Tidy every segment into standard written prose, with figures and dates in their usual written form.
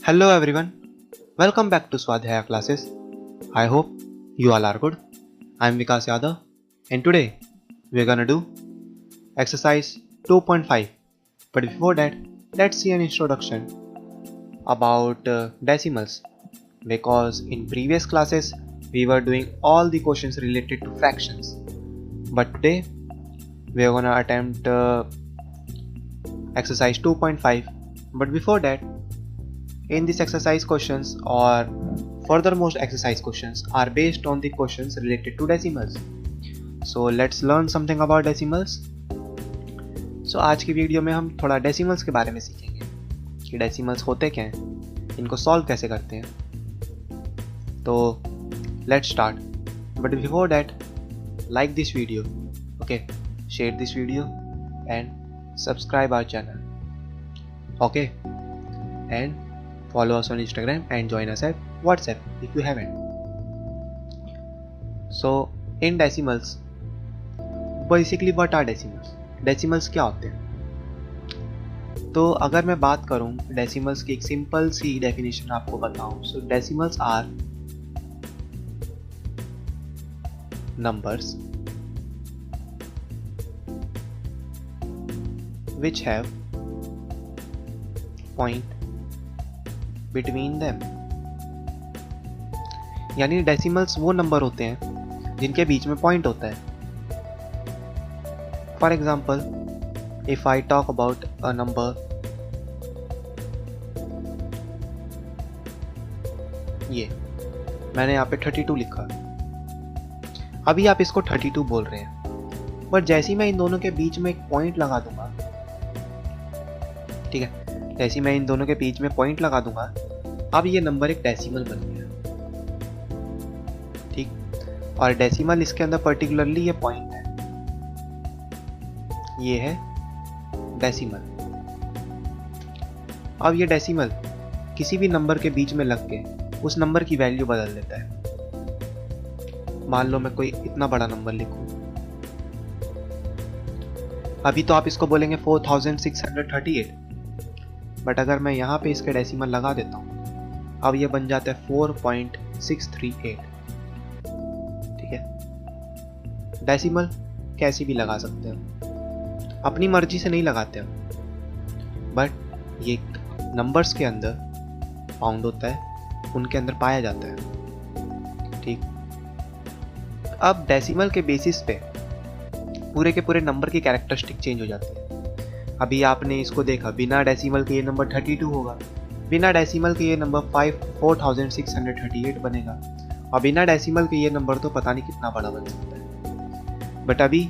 Hello everyone, welcome back to Swadhyaya classes. I hope you all are good. I am Vikas Yadav and today we are gonna do exercise 2.5. But before that, let's see an introduction about decimals, because in previous classes we were doing all the questions related to fractions. But today we are gonna attempt exercise 2.5. But before that, in this exercise questions or furthermost exercise questions are based on the questions related to decimals. So let's learn something about decimals. So आज की video में हम थोड़ा decimals के बारे में सीखेंगे कि डेसिमल्स होते क्या हैं, इनको सॉल्व कैसे करते हैं. तो let's start. But before that, like this video, okay, share this video and subscribe our channel, okay, and follow us on Instagram and join us at WhatsApp if you haven't. So in decimals, basically what are decimals? Decimals क्या होते हैं? तो अगर मैं बात करूं decimals की एक सिंपल सी डेफिनेशन आपको बताऊं, so decimals are numbers which have point between them. यानी डेसिमल्स वो नंबर होते हैं जिनके बीच में पॉइंट होता है. For example, if I talk about a number, ये मैंने यहाँ पे 32 लिखा. अभी आप इसको 32 बोल रहे हैं, बट जैसे ही मैं इन दोनों के बीच में एक पॉइंट लगा दूंगा, ठीक है, जैसे मैं इन दोनों के बीच में पॉइंट लगा दूंगा, अब ये नंबर एक डेसिमल बन गया. ठीक, और डेसिमल इसके अंदर पर्टिकुलरली ये पॉइंट है, ये है डेसिमल. अब ये डेसिमल किसी भी नंबर के बीच में लग के उस नंबर की वैल्यू बदल देता है. मान लो मैं कोई इतना बड़ा नंबर लिखूं, अभी तो आप इसको बोलेंगे 4638, बट अगर मैं यहाँ पे इसके डेसिमल लगा देता हूँ, अब ये बन जाता है 4.638. ठीक है, डेसिमल कैसे भी लगा सकते हैं, अपनी मर्जी से नहीं लगाते हम, बट ये नंबर्स के अंदर फाउंड होता है, उनके अंदर पाया जाता है. ठीक, अब डेसिमल के बेसिस पे पूरे के पूरे नंबर की कैरेक्टरिस्टिक चेंज हो जाती है. अभी आपने इसको देखा, बिना डेसिमल के ये नंबर 32 होगा, बिना डेसिमल के ये नंबर 4638 बनेगा, और बिना डेसिमल के ये नंबर तो पता नहीं कितना बड़ा बन सकता है. बट अभी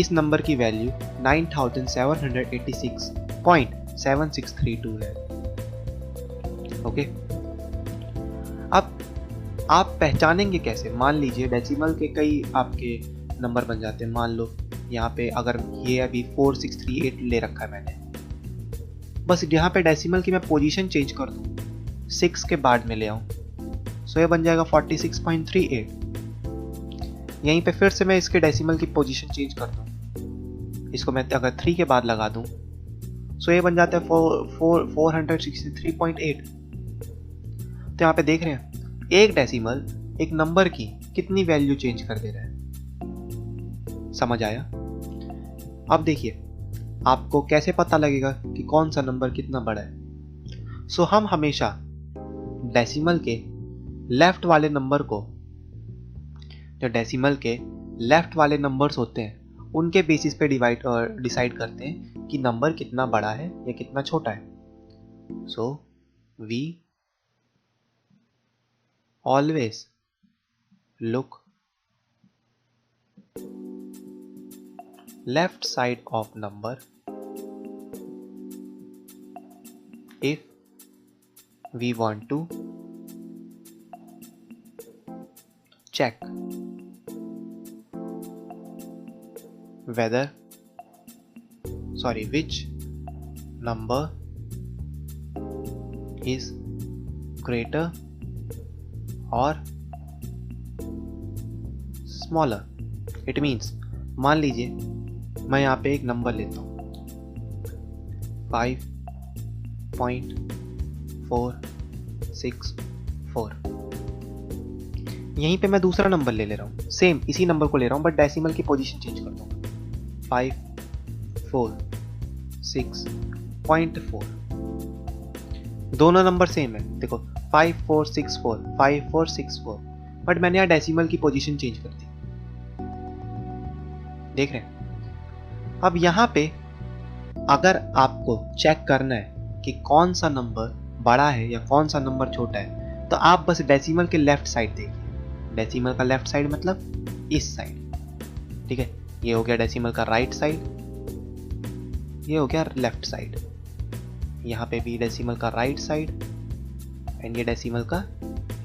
इस नंबर की वैल्यू 9786.7632 है. ओके, अब आप पहचानेंगे कैसे? मान लीजिए डेसिमल के कई आपके नंबर बन जाते हैं. मान लो यहाँ पे अगर ये अभी 4638 ले रखा है मैंने, बस यहाँ पे डेसिमल की मैं पोजीशन चेंज कर दूँ, 6 के बाद में ले आऊँ, सो ये बन जाएगा 46.38. यहीं पे फिर से मैं इसके डेसिमल की पोजीशन चेंज कर दूँ, इसको मैं अगर 3 के बाद लगा दूँ, सो ये बन जाता है 463.8. तो यहाँ पे देख रहे हैं, एक डेसिमल एक नंबर की कितनी वैल्यू चेंज कर दे रहा है. समझ आया? अब देखिए, आपको कैसे पता लगेगा कि कौन सा नंबर कितना बड़ा है. सो हम हमेशा डेसिमल के लेफ्ट वाले नंबर को, जो डेसिमल के लेफ्ट वाले नंबर्स होते हैं, उनके बेसिस पे डिसाइड करते हैं कि नंबर कितना बड़ा है या कितना छोटा है. So we always look left side of number if we want to check which number is greater or smaller. It means, मान लीजिए मैं यहाँ पे एक नंबर लेता हूँ 5.4 यहीं पे मैं दूसरा नंबर ले रहा हूँ, सेम इसी नंबर को ले रहा हूँ, बट डेसिमल की पोजीशन चेंज कर दूंगा। 546.4, दोनों नंबर सेम है, देखो 5464, बट मैंने यहाँ डेसिमल की पोजीशन चेंज कर दी। देख रहे हैं? अब यहाँ पे अगर आपको चेक करना है कि कौन सा नंबर बड़ा है या कौन सा नंबर छोटा है, तो आप बस डेसिमल के लेफ्ट साइड देखिए। डेसिमल का लेफ्ट साइड मतलब इस साइड, ठीक है? ये हो गया डेसिमल का राइट साइड, ये हो गया लेफ्ट साइड। यहाँ पे भी डेसिमल का राइट साइड एंड ये डेसिमल का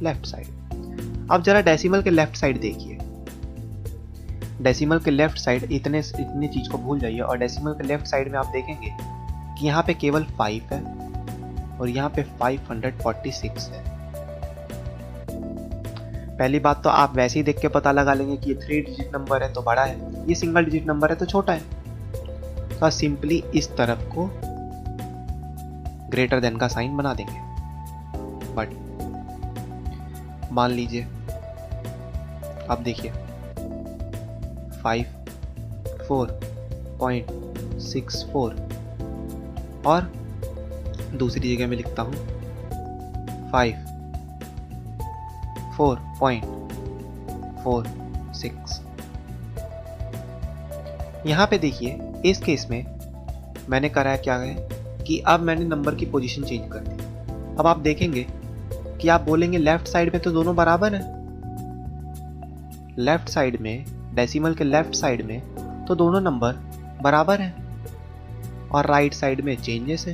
लेफ्ट साइड। अब जरा डेसिमल के लेफ्ट साइड देखिए। डेसिमल के लेफ्ट साइड इतने चीज को भूल जाइए, और डेसिमल के लेफ्ट साइड में आप देखेंगे कि यहाँ पे केवल 5 है और यहाँ पे 546 है। पहली बात तो आप वैसे ही देख के पता लगा लेंगे कि ये 3 डिजिट नंबर है तो बड़ा है, ये सिंगल डिजिट नंबर है तो छोटा है। तो सिंपली इस तरफ को ग्रेटर देन का साइन बना देंगे। बट मान लीजिए, अब देखिए 54.64 और दूसरी जगह में लिखता हूं 54.46। यहां पे देखिए इस केस में मैंने करा है क्या है कि अब मैंने नंबर की पोजीशन चेंज कर दी। अब आप देखेंगे कि आप बोलेंगे लेफ्ट साइड में तो दोनों बराबर हैं। लेफ्ट साइड में, डेसिमल के लेफ्ट साइड में तो दोनों नंबर बराबर हैं, और राइट साइड में चेंजेस है।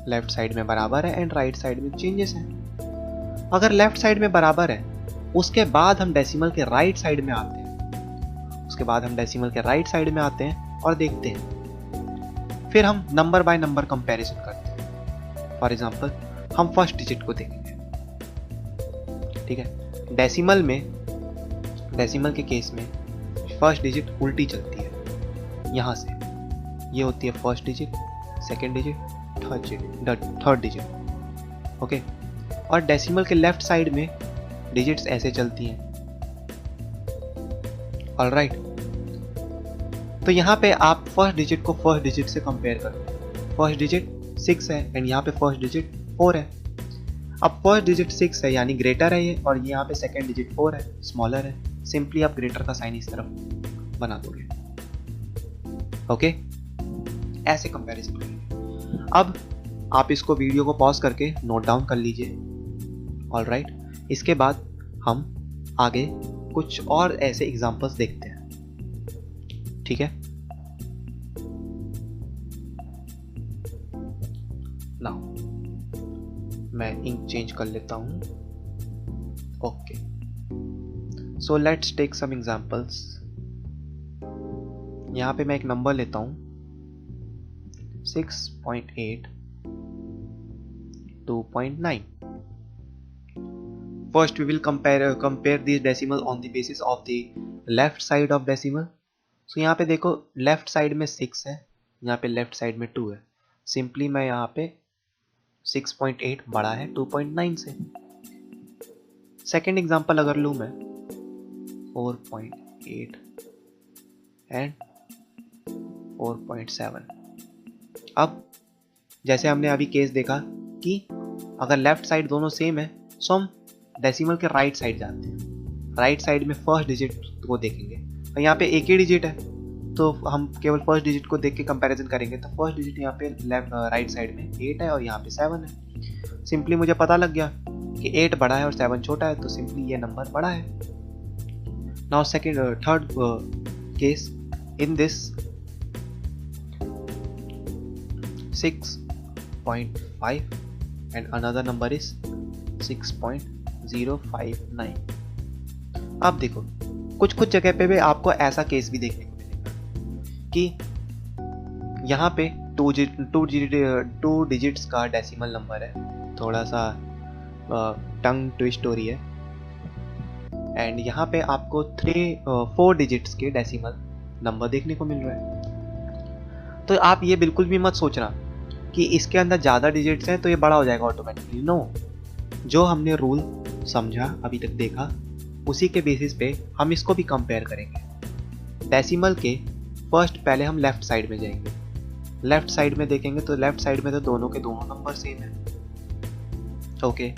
लेफ्ट साइड में बराबर है एंड राइट साइड में चेंजेस है। अगर लेफ्ट साइड में बराबर है, उसके बाद हम डेसिमल के राइट साइड में आते हैं। और देखते हैं, फिर हम नंबर बाय नंबर कंपैरिजन करते हैं। फॉर एग्जांपल हम फर्स्ट डिजिट को देखेंगे, ठीक है? डेसिमल के केस में फर्स्ट डिजिट उल्टी चलती है। यहां से ये होती है first digit, second digit, third digit, okay? और डेसिमल के लेफ्ट साइड में डिजिट्स ऐसे चलती हैं। ऑलराइट, तो यहाँ पे आप फर्स्ट डिजिट को फर्स्ट डिजिट से कंपेयर करो। फर्स्ट डिजिट 6 है एंड यहाँ पे फर्स्ट डिजिट 4 है। अब फर्स्ट डिजिट 6 है यानी ग्रेटर है ये, और यहाँ पे सेकेंड डिजिट 4 है, स्मॉलर है। सिंपली आप ग्रेटर का साइन इस तरफ बना दोगे, ओके? ऐसे कंपैरिजन करेंगे। अब आप इसको वीडियो को पॉज करके नोट डाउन कर लीजिए। ऑलराइट, इसके बाद हम आगे कुछ और ऐसे एग्जांपल्स देखते हैं, ठीक है? नाउ मैं इंक चेंज कर लेता हूं। Okay, so let's take some examples. यहां पे मैं एक नंबर लेता हूं 6.8, 2.9. First we will compare these decimal on the basis of the left side of decimal. So यहाँ पे देखो लेफ्ट साइड में 6 है, यहाँ पे लेफ्ट साइड में 2 है। सिंपली मैं यहाँ पे 6.8 बड़ा है 2.9 से। सेकेंड एग्जांपल अगर लूँ मैं 4.8 एंड 4.7। अब जैसे हमने अभी केस देखा कि अगर लेफ्ट साइड दोनों सेम है, सो हम डेसिमल के राइट साइड जाते हैं। राइट साइड में फर्स्ट डिजिट को देखेंगे, और यहाँ पे एक ही डिजिट है तो हम केवल फर्स्ट डिजिट को देख के कंपैरिजन करेंगे। तो फर्स्ट डिजिट यहाँ पे लेफ्ट राइट साइड में 8 है और यहाँ पे 7 है। सिंपली मुझे पता लग गया कि 8 बड़ा है और 7 छोटा है, तो सिंपली ये नंबर बड़ा है। Now third case, in this 6.5 and another number is 6.059. अब देखो कुछ जगह पे भी आपको ऐसा केस भी देखने को मिलेगा कि यहाँ पे 2 डिजिट्स का डेसिमल नंबर है, थोड़ा सा टंग ट्विस्ट हो रही है, एंड यहाँ पे आपको 4 डिजिट्स के डेसिमल नंबर देखने को मिल रहा है। तो आप ये बिल्कुल भी मत सोचना कि इसके अंदर ज़्यादा डिजिट्स हैं तो ये बड़ा हो जाएगा ऑटोमेटिकली। नो, जो हमने रूल समझा अभी तक देखा उसी के बेसिस पे हम इसको भी कंपेयर करेंगे। डेसिमल के फर्स्ट पहले हम लेफ्ट साइड में जाएंगे, लेफ्ट साइड में देखेंगे तो लेफ्ट साइड में तो दोनों के दोनों नंबर सेम है। ओके,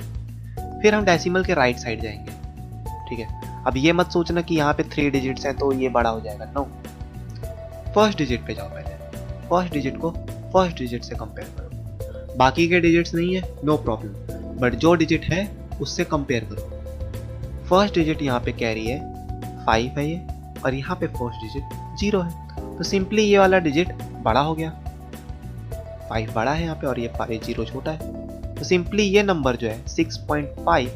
फिर हम डेसिमल के राइट साइड जाएंगे। ठीक है, अब ये मत सोचना कि यहाँ पे 3 डिजिट्स हैं तो ये बड़ा हो जाएगा। नो, फर्स्ट डिजिट पे जाओ, पहले फर्स्ट डिजिट को फर्स्ट डिजिट से कंपेयर करो। बाकी के डिजिट्स नहीं है, नो प्रॉब्लम, बट जो डिजिट है उससे कंपेयर करो। फर्स्ट डिजिट यहाँ पे कैरी है 5 है ये, और यहाँ पे फर्स्ट डिजिट 0 है, तो सिंपली ये वाला डिजिट बड़ा हो गया। 5 बड़ा है यहाँ पे और ये 0 छोटा है, तो सिंपली ये नंबर जो है 6.5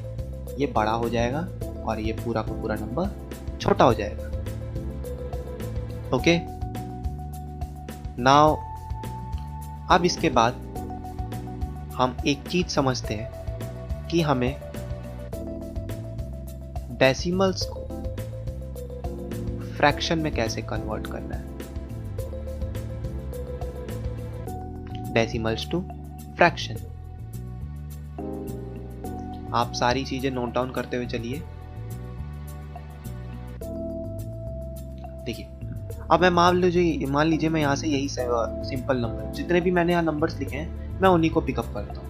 ये बड़ा हो जाएगा और ये पूरा का पूरा नंबर छोटा हो जाएगा। ओके, नाउ अब इसके बाद हम एक चीज समझते हैं कि हमें डेसिमल्स को फ्रैक्शन में कैसे कन्वर्ट करना है। Decimals to fraction. आप सारी चीजें नोट डाउन करते हुए चलिए। देखिए, अब मैं मान लीजिए मैं यहाँ से यही सिंपल नंबर, जितने भी मैंने यहाँ नंबर्स लिखे हैं मैं उन्हीं को पिकअप करता हूँ।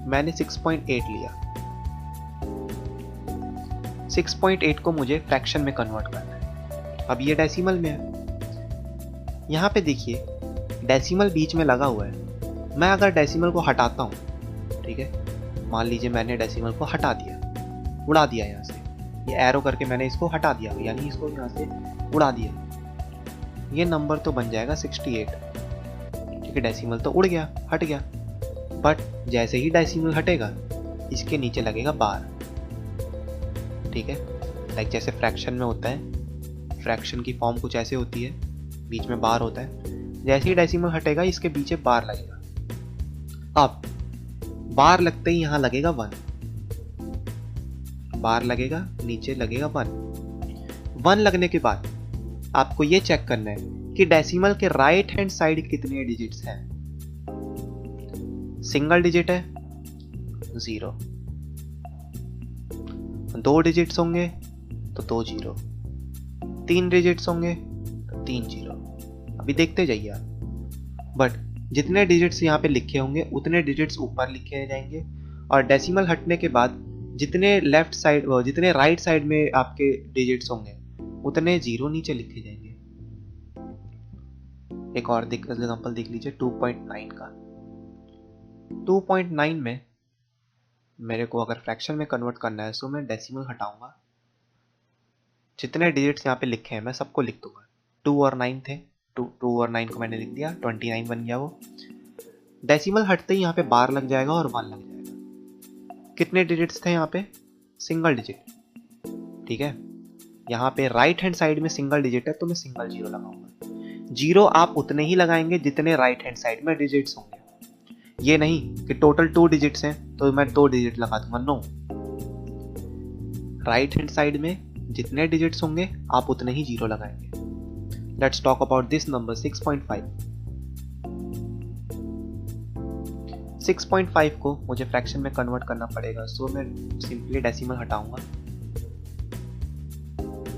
मैंने 6.8 लिया। 6.8 को मुझे फ्रैक्शन में कन्वर्ट करना है। अब ये डेसिमल में है। यहाँ पे देखिए डेसिमल बीच में लगा हुआ है। मैं अगर डेसिमल को हटाता हूँ, ठीक है, मान लीजिए मैंने डेसिमल को हटा दिया, उड़ा दिया यहाँ से, ये एरो करके मैंने इसको हटा दिया, यानी इसको यहाँ से उड़ा दिया, ये नंबर तो बन जाएगा 68। ठीक है, डेसिमल तो उड़ गया, हट गया, बट जैसे ही डेसिमल हटेगा इसके नीचे लगेगा बार। ठीक है, लाइक जैसे फ्रैक्शन में होता है, फ्रैक्शन की फॉर्म कुछ ऐसे होती है, बीच में बार होता है। जैसे ही डेसिमल हटेगा इसके पीछे बार लगेगा। अब बार लगते ही यहां लगेगा 1, बार लगेगा, नीचे लगेगा 1 लगने के बाद आपको ये चेक करना है कि डेसिमल के राइट हैंड साइड कितने डिजिट्स हैं। सिंगल डिजिट है 0, 2 डिजिट्स होंगे तो 2 0, 3 डिजिट्स होंगे तो 3 0। अभी देखते जाइए आप, बट जितने डिजिट्स यहाँ पे लिखे होंगे उतने डिजिट्स ऊपर लिखे जाएंगे, और डेसिमल हटने के बाद जितने लेफ्ट साइड जितने राइट साइड में आपके डिजिट्स होंगे उतने 0 नीचे लिखे जाएंगे। एक और एग्जांपल देख लीजिए 2.9 का। 2.9 में मेरे को अगर फ्रैक्शन में कन्वर्ट करना है तो मैं डेसिमल हटाऊंगा, जितने डिजिट्स यहाँ पे लिखे हैं मैं सबको लिख दूंगा। 2 और 9 थे, 2 और 9 को मैंने लिख दिया, 29 बन गया वो। डेसिमल हटते ही यहाँ पे बार लग जाएगा और 1 लग जाएगा। कितने डिजिट्स थे यहाँ पे? Single digit. ठीक है, यहाँ पे राइट हैंड साइड में सिंगल डिजिट है तो मैं सिंगल 0 लगाऊंगा। 0 आप उतने ही लगाएंगे जितने राइट हैंड साइड में डिजिट्स होंगे। ये नहीं कि टोटल 2 डिजिट्स हैं तो मैं 2 डिजिट लगा दूंगा, नो। राइट हैंड साइड में जितने डिजिट्स होंगे आप उतने ही 0 लगाएंगे। Let's talk about this number 6.5। 6.5 को मुझे फ्रैक्शन में कन्वर्ट करना पड़ेगा, सो मैं सिंपली डेसिमल हटाऊंगा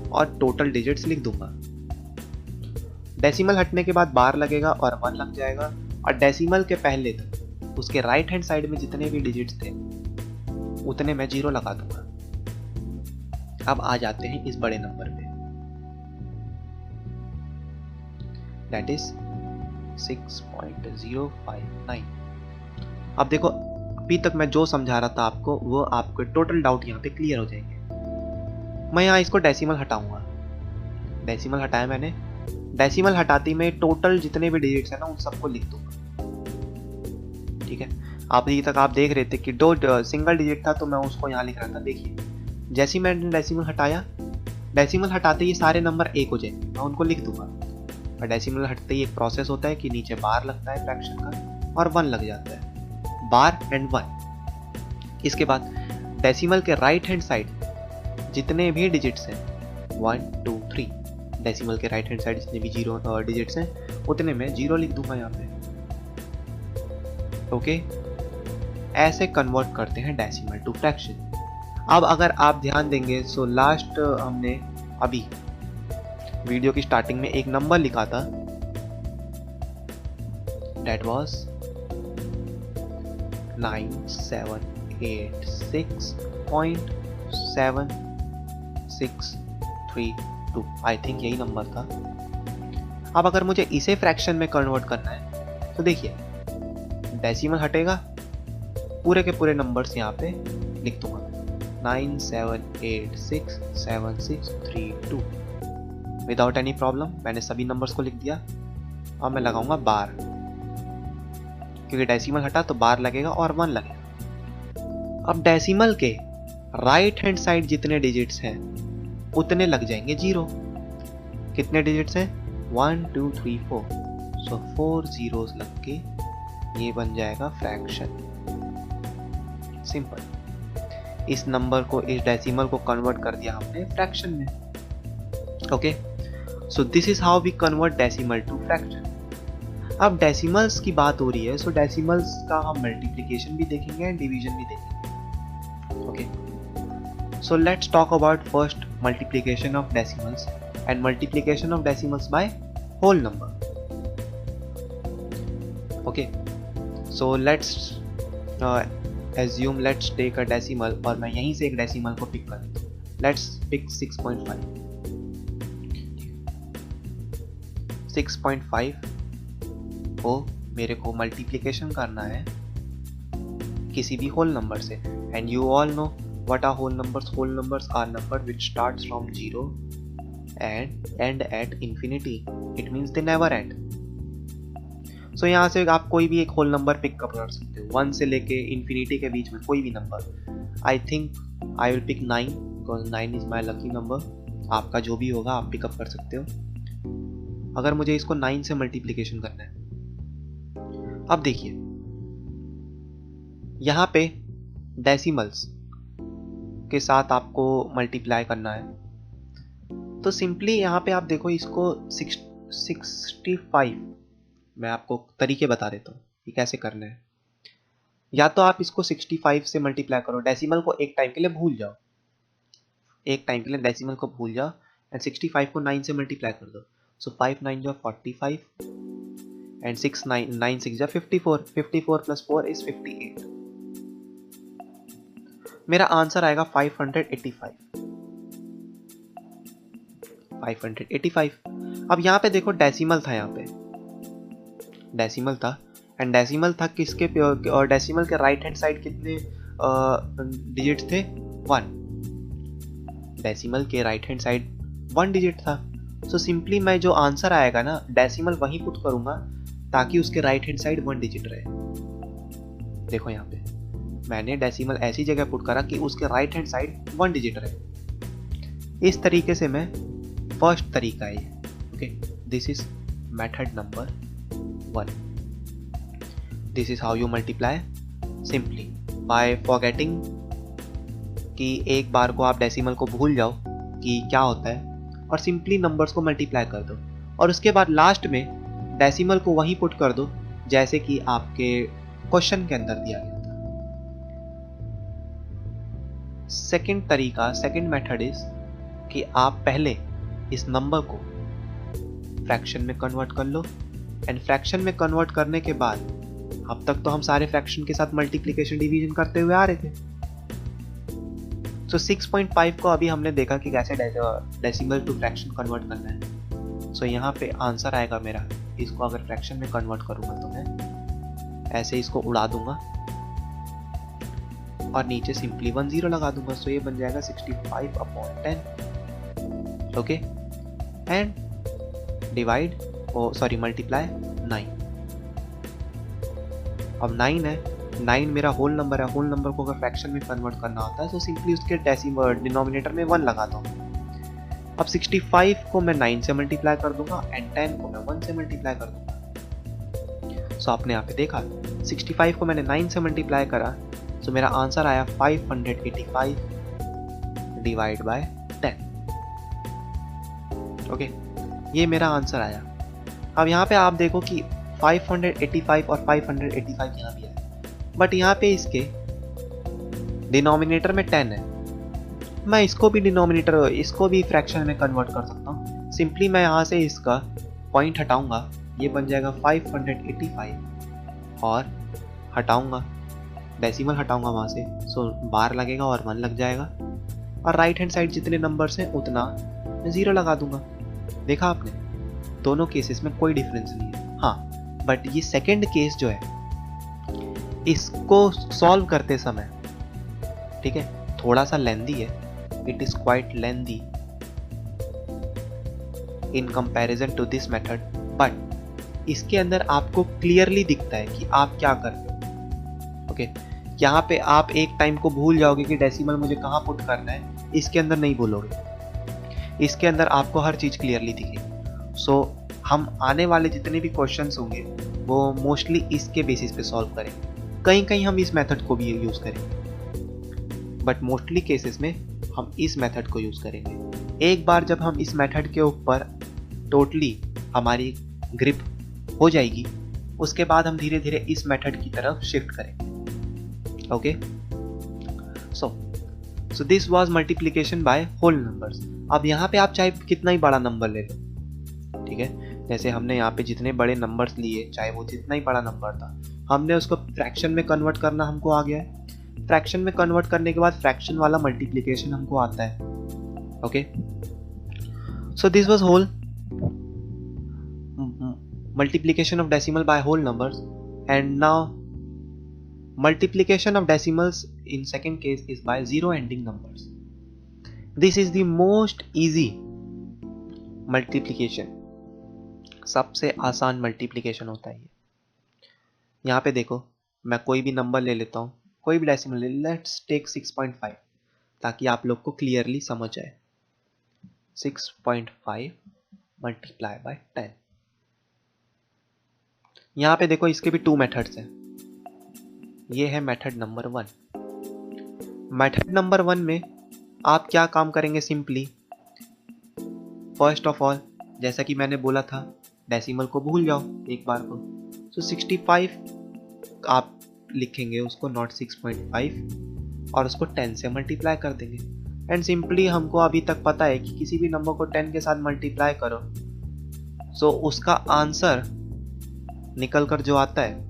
और टोटल डिजिट्स लिख दूंगा। डेसिमल हटने के बाद बार लगेगा और 1 लग जाएगा, और डेसिमल के पहले तक उसके राइट हैंड साइड में जितने भी डिजिट्स थे उतने मैं 0 लगा दूंगा। अब आ जाते हैं इस बड़े नंबर पे, दैट इज 6.059। अब देखो, अभी तक मैं जो समझा रहा था आपको वो आपके टोटल डाउट यहाँ पे क्लियर हो जाएंगे। मैं यहाँ इसको डेसिमल हटाऊंगा। डेसिमल हटाया मैंने, डेसिमल हटाते में टोटल जितने भी डिजिट्स हैं ना उन सबको लिख दूंगा। ठीक है, अभी तक आप देख रहे थे कि 2 सिंगल डिजिट था तो मैं उसको यहाँ लिख रहा था। देखिए, जैसे ही मैंने डेसिमल हटाया, डेसिमल हटाते ही सारे नंबर 1 हो जाएंगे, मैं उनको लिख दूंगा। और डेसिमल हटते ही एक प्रोसेस होता है कि नीचे बार लगता है फ्रैक्शन का और 1 लग जाता है, बार एंड 1। इसके बाद डेसिमल के राइट हैंड साइड जितने भी डिजिट्स हैं 1 2 3, डेसिमल के राइट हैंड साइड जितने भी 0 डिजिट्स हैं उतने में 0 लिख दूंगा यहाँ पे। ओके, ऐसे कन्वर्ट करते हैं डेसिमल टू फ्रैक्शन। अब अगर आप ध्यान देंगे सो लास्ट हमने अभी वीडियो की स्टार्टिंग में एक नंबर लिखा था, दैट वाज 9786.7632। आई थिंक यही नंबर था। अब अगर मुझे इसे फ्रैक्शन में कन्वर्ट करना है तो देखिए, डेसिमल हटेगा, पूरे के पूरे नंबर्स यहाँ पे लिख दूंगा 97867632 विदाउट एनी प्रॉब्लम। मैंने सभी नंबर्स को लिख दिया। अब मैं लगाऊंगा बार, क्योंकि डेसिमल हटा तो बार लगेगा और 1 लगेगा। अब डेसिमल के राइट हैंड साइड जितने डिजिट्स हैं उतने लग जाएंगे 0। कितने डिजिट्स हैं? 1 2 3 4, सो 4 zeros लग के ये बन जाएगा फ्रैक्शन। सिंपल। इस नंबर को, इस डेसिमल को कन्वर्ट कर दिया हमने फ्रैक्शन में। Okay, so this is how we convert decimal to fraction. अब डेसिमल्स की बात हो रही है, सो डेसिमल्स का हम मल्टीप्लिकेशन भी देखेंगे एंड डिवीजन भी देखेंगे। Okay, so let's talk about first multiplication of decimals and multiplication of decimals by whole number. Okay, so let's assume let's take a decimal, और मैं यहीं से एक डेसिमल को पिक कर लेता हूँ। Let's pick 6.5। 6.5 को मेरे को मल्टीप्लिकेशन करना है किसी भी होल नंबर से, and you all know what are whole numbers. Whole numbers are number which starts from 0 and end at infinity. It means they never end. सो यहाँ से आप कोई भी एक होल नंबर पिक कर सकते हो, 1 से लेके इन्फिनिटी के बीच में कोई भी number. I think I will pick 9 because 9 is my lucky number. आपका जो भी होगा आप पिकअप कर सकते हो। अगर मुझे इसको 9 से मल्टीप्लिकेशन करना है, अब देखिए यहाँ पे डेसिमल्स के साथ आपको मल्टीप्लाई करना है, तो सिंपली यहाँ पे आप देखो इसको 65, मैं आपको तरीके बता देता हूँ कि कैसे करना है। या तो आप इसको 65 से मल्टीप्लाई करो, डेसिमल को एक टाइम के लिए भूल जाओ, एक टाइम के लिए डेसिमल को भूल जाओ एंड 65 को 9 से मल्टीप्लाई कर दो। सो 5 9 जो 45 एंड 6 9 6 जो 54। 54 प्लस 4 इज 58। मेरा आंसर आएगा 585। 585। अब यहाँ पे देखो डेसिमल था, यहाँ पे डेसिमल था एंड डेसिमल था किसके, और डेसिमल के राइट हैंड साइड कितने डिजिट्स थे? 1। डेसिमल के राइट हैंड साइड 1 डिजिट था। सो सिंपली मैं जो आंसर आएगा ना, डेसिमल वहीं पुट करूंगा ताकि उसके राइट हैंड साइड 1 डिजिट रहे। देखो यहाँ पे मैंने डेसिमल ऐसी जगह पुट करा कि उसके राइट हैंड साइड 1 डिजिट रहे। इस तरीके से मैं फर्स्ट तरीका है। Okay, this is method number 1. This is how you multiply simply by forgetting कि एक बार को आप डेसिमल को भूल जाओ कि क्या होता है और सिंपली नंबर्स को मल्टीप्लाई कर दो, और उसके बाद लास्ट में डेसिमल को वहीं पुट कर दो जैसे कि आपके क्वेश्चन के अंदर दिया गया था। सेकंड तरीका, सेकंड मेथड इज कि आप पहले इस नंबर को फ्रैक्शन में कन्वर्ट कर लो, एंड फ्रैक्शन में कन्वर्ट करने के बाद, अब तक तो हम सारे फ्रैक्शन के साथ मल्टीप्लिकेशन डिवीजन करते हुए आ रहे थे। सो 6.5 को अभी हमने देखा कि कैसे डेसिमल टू फ्रैक्शन कन्वर्ट करना है। सो यहाँ पे आंसर आएगा मेरा, इसको अगर फ्रैक्शन में कन्वर्ट करूंगा तो मैं ऐसे इसको उड़ा दूंगा और नीचे सिंपली 1 0 लगा दूंगा। सो ये बन जाएगा 65/10। Okay, and divide, multiply 9। अब 9 है, 9 मेरा होल नंबर है। होल नंबर को अगर फ्रैक्शन में कन्वर्ट करना होता है तो सिंपली उसके डेसिमल डिनोमिनेटर में 1 लगाता हूँ। अब 65 को मैं 9 से मल्टीप्लाई कर दूंगा एंड 10 को मैं 1 से मल्टीप्लाई कर दूंगा। सो आपने यहाँ पे देखा 65 को मैंने 9 से मल्टीप्लाई करा, सो मेरा आंसर आया 585 डिवाइड बाय 10। ओके, ये मेरा आंसर आया। अब यहाँ पे आप देखो कि 585 और 585 यहाँ भी है, बट यहाँ पे इसके डिनोमिनेटर में 10 है। मैं इसको भी फ्रैक्शन में कन्वर्ट कर सकता हूँ। सिंपली मैं यहाँ से इसका पॉइंट हटाऊंगा, ये बन जाएगा 585 और हटाऊंगा, डेसिमल हटाऊंगा वहाँ से, सो बार लगेगा और 1 लग जाएगा, और राइट हैंड साइड जितने नंबर्स हैं उतना मैं 0 लगा दूंगा। देखा आपने, दोनों केसेस में कोई डिफरेंस नहीं है। हाँ, बट ये सेकंड केस जो है, इसको सॉल्व करते समय, ठीक है, थोड़ा सा लेंदी है, it is quite lengthy in comparison to this method, but इसके अंदर आपको क्लियरली दिखता है कि आप क्या कर रहे हो। ओके, यहाँ पे आप एक टाइम को भूल जाओगे कि डेसिमल मुझे कहाँ पुट करना है, इसके अंदर नहीं भूलोगे, इसके अंदर आपको हर चीज क्लियरली दिखेगी। सो हम आने वाले जितने भी क्वेश्चंस होंगे वो मोस्टली इसके बेसिस पे सॉल्व करेंगे। कहीं कहीं हम इस मेथड को भी यूज करेंगे, बट मोस्टली केसेस में हम इस मेथड को यूज करेंगे। एक बार जब हम इस मेथड के ऊपर टोटली हमारी ग्रिप हो जाएगी, उसके बाद हम धीरे धीरे इस मेथड की तरफ शिफ्ट करेंगे। Okay, so this was multiplication by whole numbers. अब यहाँ पे आप चाहे कितना ही बड़ा नंबर ले लो, ठीक है, जैसे हमने यहाँ पे जितने बड़े नंबर्स लिए, चाहे वो जितना ही बड़ा नंबर था, हमने उसको फ्रैक्शन में कन्वर्ट करना हमको आ गया है। फ्रैक्शन में कन्वर्ट करने के बाद फ्रैक्शन वाला मल्टीप्लिकेशन हमको आता है। Okay, so this was whole multiplication of decimal by whole numbers, and now multiplication of decimals in second case is by zero ending numbers. This is the most easy multiplication, सबसे आसान multiplication होता है ये। यहाँ पे देखो, मैं कोई भी नंबर ले लेता हूँ, कोई भी डेसिमल ले, लेट्स टेक 6.5, ताकि आप लोग को क्लियरली समझ आए। 6.5 मल्टीप्लाई बाय 10। यहाँ पे देखो, इसके भी 2 मेथड्स हैं। ये है मेथड नंबर 1। मेथड नंबर 1 में आप क्या काम करेंगे, सिंपली फर्स्ट ऑफ ऑल, जैसा कि मैंने बोला था, डेसिमल को भूल जाओ एक बार को। तो 65 आप लिखेंगे उसको, नॉट 6.5, और उसको 10 से मल्टीप्लाई कर देंगे। एंड सिंपली हमको अभी तक पता है कि किसी भी नंबर को 10 के साथ मल्टीप्लाई करो, सो उसका आंसर निकल कर जो आता है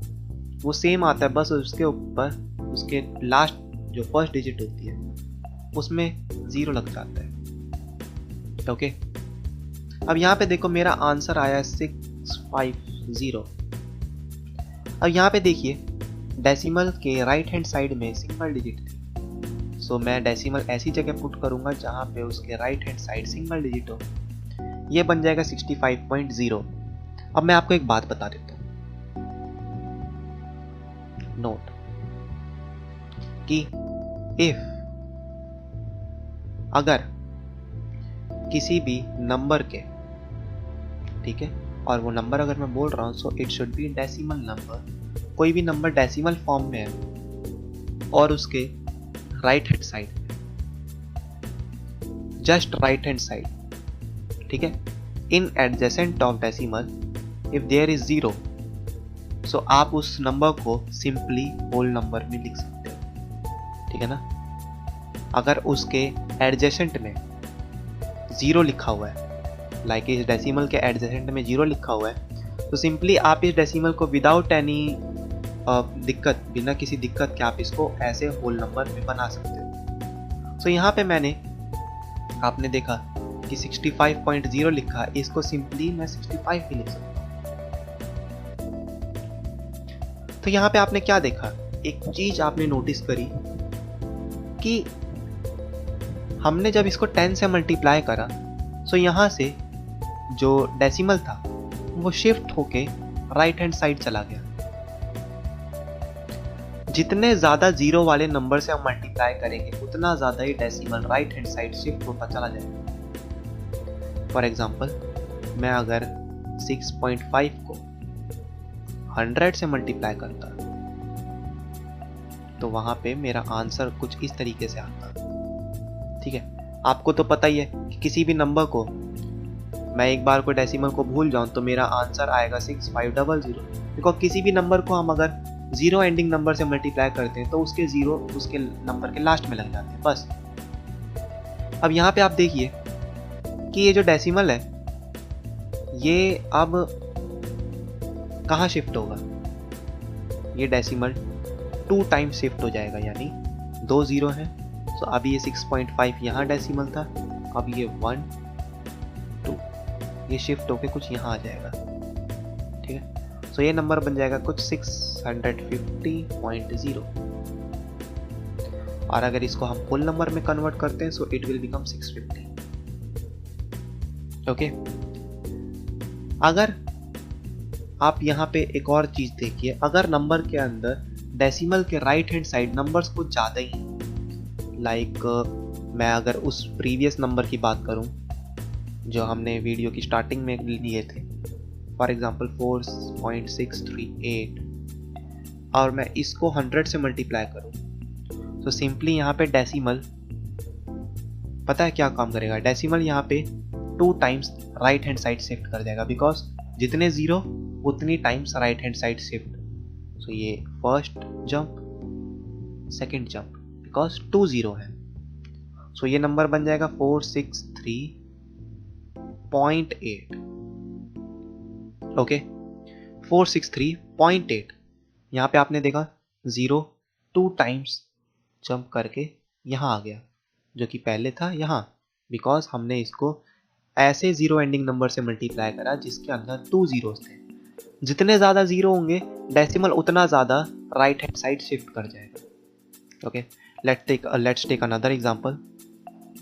वो सेम आता है, बस उसके ऊपर उसके लास्ट जो फर्स्ट डिजिट होती है उसमें 0 लग जाता है। ओके, अब यहाँ पे देखो, मेरा आंसर आया 650। अब यहाँ पे देखिए, डेसिमल के राइट हैंड साइड में सिंगल डिजिट थी, सो मैं डेसिमल ऐसी जगह पुट करूंगा जहाँ पे उसके right hand side single digit हो। ये बन जाएगा 65.0। अब मैं आपको एक बात बता देता हूँ, नोट, कि इफ अगर किसी भी नंबर के, ठीक है, और वो नंबर अगर मैं बोल रहा हूं, so it should be decimal number, कोई भी नंबर डेसिमल फॉर्म में है और उसके right hand side, just right hand side, ठीक है, in adjacent of decimal if there is 0, so आप उस नंबर को सिंपली होल नंबर में लिख सकते हो, ठीक है ना। अगर उसके एडजेसेंट में 0 लिखा हुआ है, लाइक इस डेसिमल के एडजेसेंट में 0 लिखा हुआ है, तो सिंपली आप इस डेसिमल को विदाउट एनी दिक्कत, बिना किसी दिक्कत के आप इसको ऐसे होल नंबर में बना सकते हो। सो यहाँ पे मैंने, आपने देखा कि 65.0 लिखा, इसको सिंपली मैं 65 भी लिख सकता हूँ। तो यहाँ पे आपने क्या देखा, एक चीज आपने नोटिस करी कि हमने जब इसको 10 से मल्टीप्लाई करा, सो यहाँ से जो डेसिमल था वो शिफ्ट होके राइट हैंड साइड चला गया। जितने ज्यादा 0 वाले नंबर से हम मल्टीप्लाई करेंगे, उतना ज्यादा ही decimal right hand side shift होता चला जाएगा। फॉर एग्जाम्पल, मैं अगर 6.5 को 100 से मल्टीप्लाई करता तो वहां पे मेरा आंसर कुछ इस तरीके से आता। ठीक है, आपको तो पता ही है कि किसी भी नंबर को मैं एक बार को डेसिमल को भूल जाऊं तो मेरा आंसर आएगा 6500। बिकॉज किसी भी नंबर को हम अगर जीरो एंडिंग नंबर से मल्टीप्लाई करते हैं तो उसके जीरो उसके नंबर के लास्ट में लग जाते हैं बस। अब यहाँ पे आप देखिए कि ये जो डेसिमल है ये अब कहाँ शिफ्ट होगा, ये डेसिमल 2 टाइम्स शिफ्ट हो जाएगा, यानी 2 जीरो है। तो अभी ये 6.5 यहाँ डेसिमल था, अब ये 1 2 ये शिफ्ट होके कुछ यहाँ आ जाएगा, ठीक है। सो ये नंबर बन जाएगा कुछ 650.0 और अगर इसको हम फुल नंबर में कन्वर्ट करते हैं so it will become 650। Okay, अगर आप यहाँ पे एक और चीज देखिए, अगर नंबर के अंदर डेसिमल के राइट हैंड साइड नंबर्स कुछ ज़्यादा ही हैं, लाइक मैं अगर उस प्रीवियस नंबर की बात करूं जो हमने वीडियो की स्टार्टिंग में लिए थे, फॉर एग्जांपल 4.638, और मैं इसको 100 से मल्टीप्लाई करूं तो सिंपली यहाँ पे डेसिमल पता है क्या काम करेगा, डेसिमल यहाँ पे 2 times right hand side shift कर देगा, बिकॉज जितने जीरो उतनी times right hand side shift. So ये first jump second jump because 2 zero है। सो ये नंबर बन जाएगा 463.8। ओके, 463.8। यहाँ पे आपने देखा जीरो 2 टाइम्स जंप करके यहाँ आ गया, जो कि पहले था यहाँ, बिकॉज हमने इसको ऐसे जीरो एंडिंग नंबर से मल्टीप्लाई करा जिसके अंदर 2 जीरोस थे। जितने ज़्यादा जीरो होंगे डेसिमल उतना ज़्यादा राइट हैंड साइड शिफ्ट कर जाएगा। Okay, let's take another example,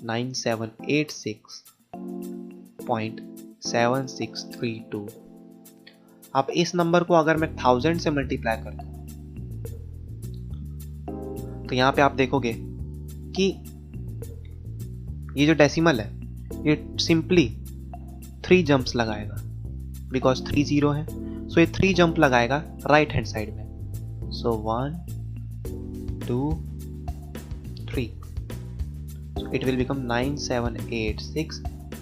9786.7632। अब इस नंबर को अगर मैं 1000 से मल्टीप्लाई करता हूँ तो यहाँ पे आप देखोगे कि ये जो डेसिमल है ये सिंपली 3 जंप्स लगाएगा, बिकॉज 3 जीरो है। सो ये 3 जंप लगाएगा राइट हैंड साइड में। सो 1 2 3, so it will become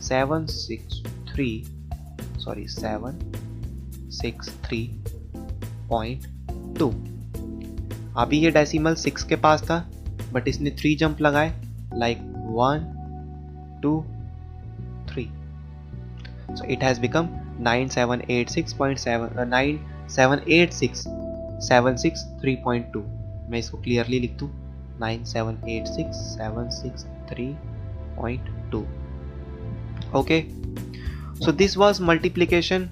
763.2। अभी ये डेसिमल 6 के पास था बट इसने 3 जंप लगाए, like 1 2 3, so it has become 9786.763.2। मैं इसको क्लियरली लिख दूं 9786.763.2। okay, so this was multiplication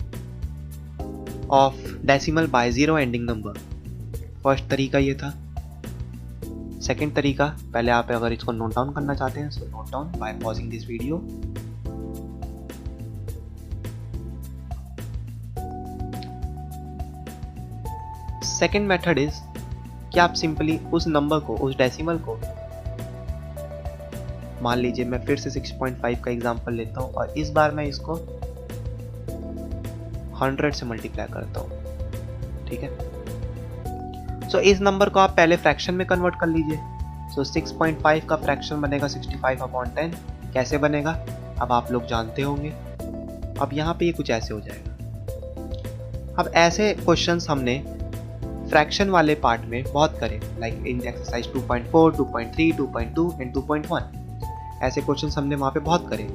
of decimal by zero ending number। First तरीका ये था। सेकंड तरीका, पहले आप अगर इसको नोट डाउन करना चाहते हैं so note down by pausing this video. Second method is कि आप सिंपली उस नंबर को, उस डेसिमल को, मान लीजिए मैं फिर से 6.5 का एग्जांपल लेता हूं और इस बार मैं इसको 100 से मल्टीप्लाई करता हूं, ठीक है। सो इस नंबर को आप पहले फ्रैक्शन में कन्वर्ट कर लीजिए। सो 6.5 का फ्रैक्शन बनेगा 65/10। कैसे बनेगा अब आप लोग जानते होंगे। अब यहाँ पे ये कुछ ऐसे हो जाएगा। अब ऐसे क्वेश्चंस हमने फ्रैक्शन वाले पार्ट में बहुत करे, लाइक इन एक्सरसाइज 2.4, 2.3, 2.2 एंड 2.1। ऐसे क्वेश्चंस हमने वहाँ पे बहुत करे।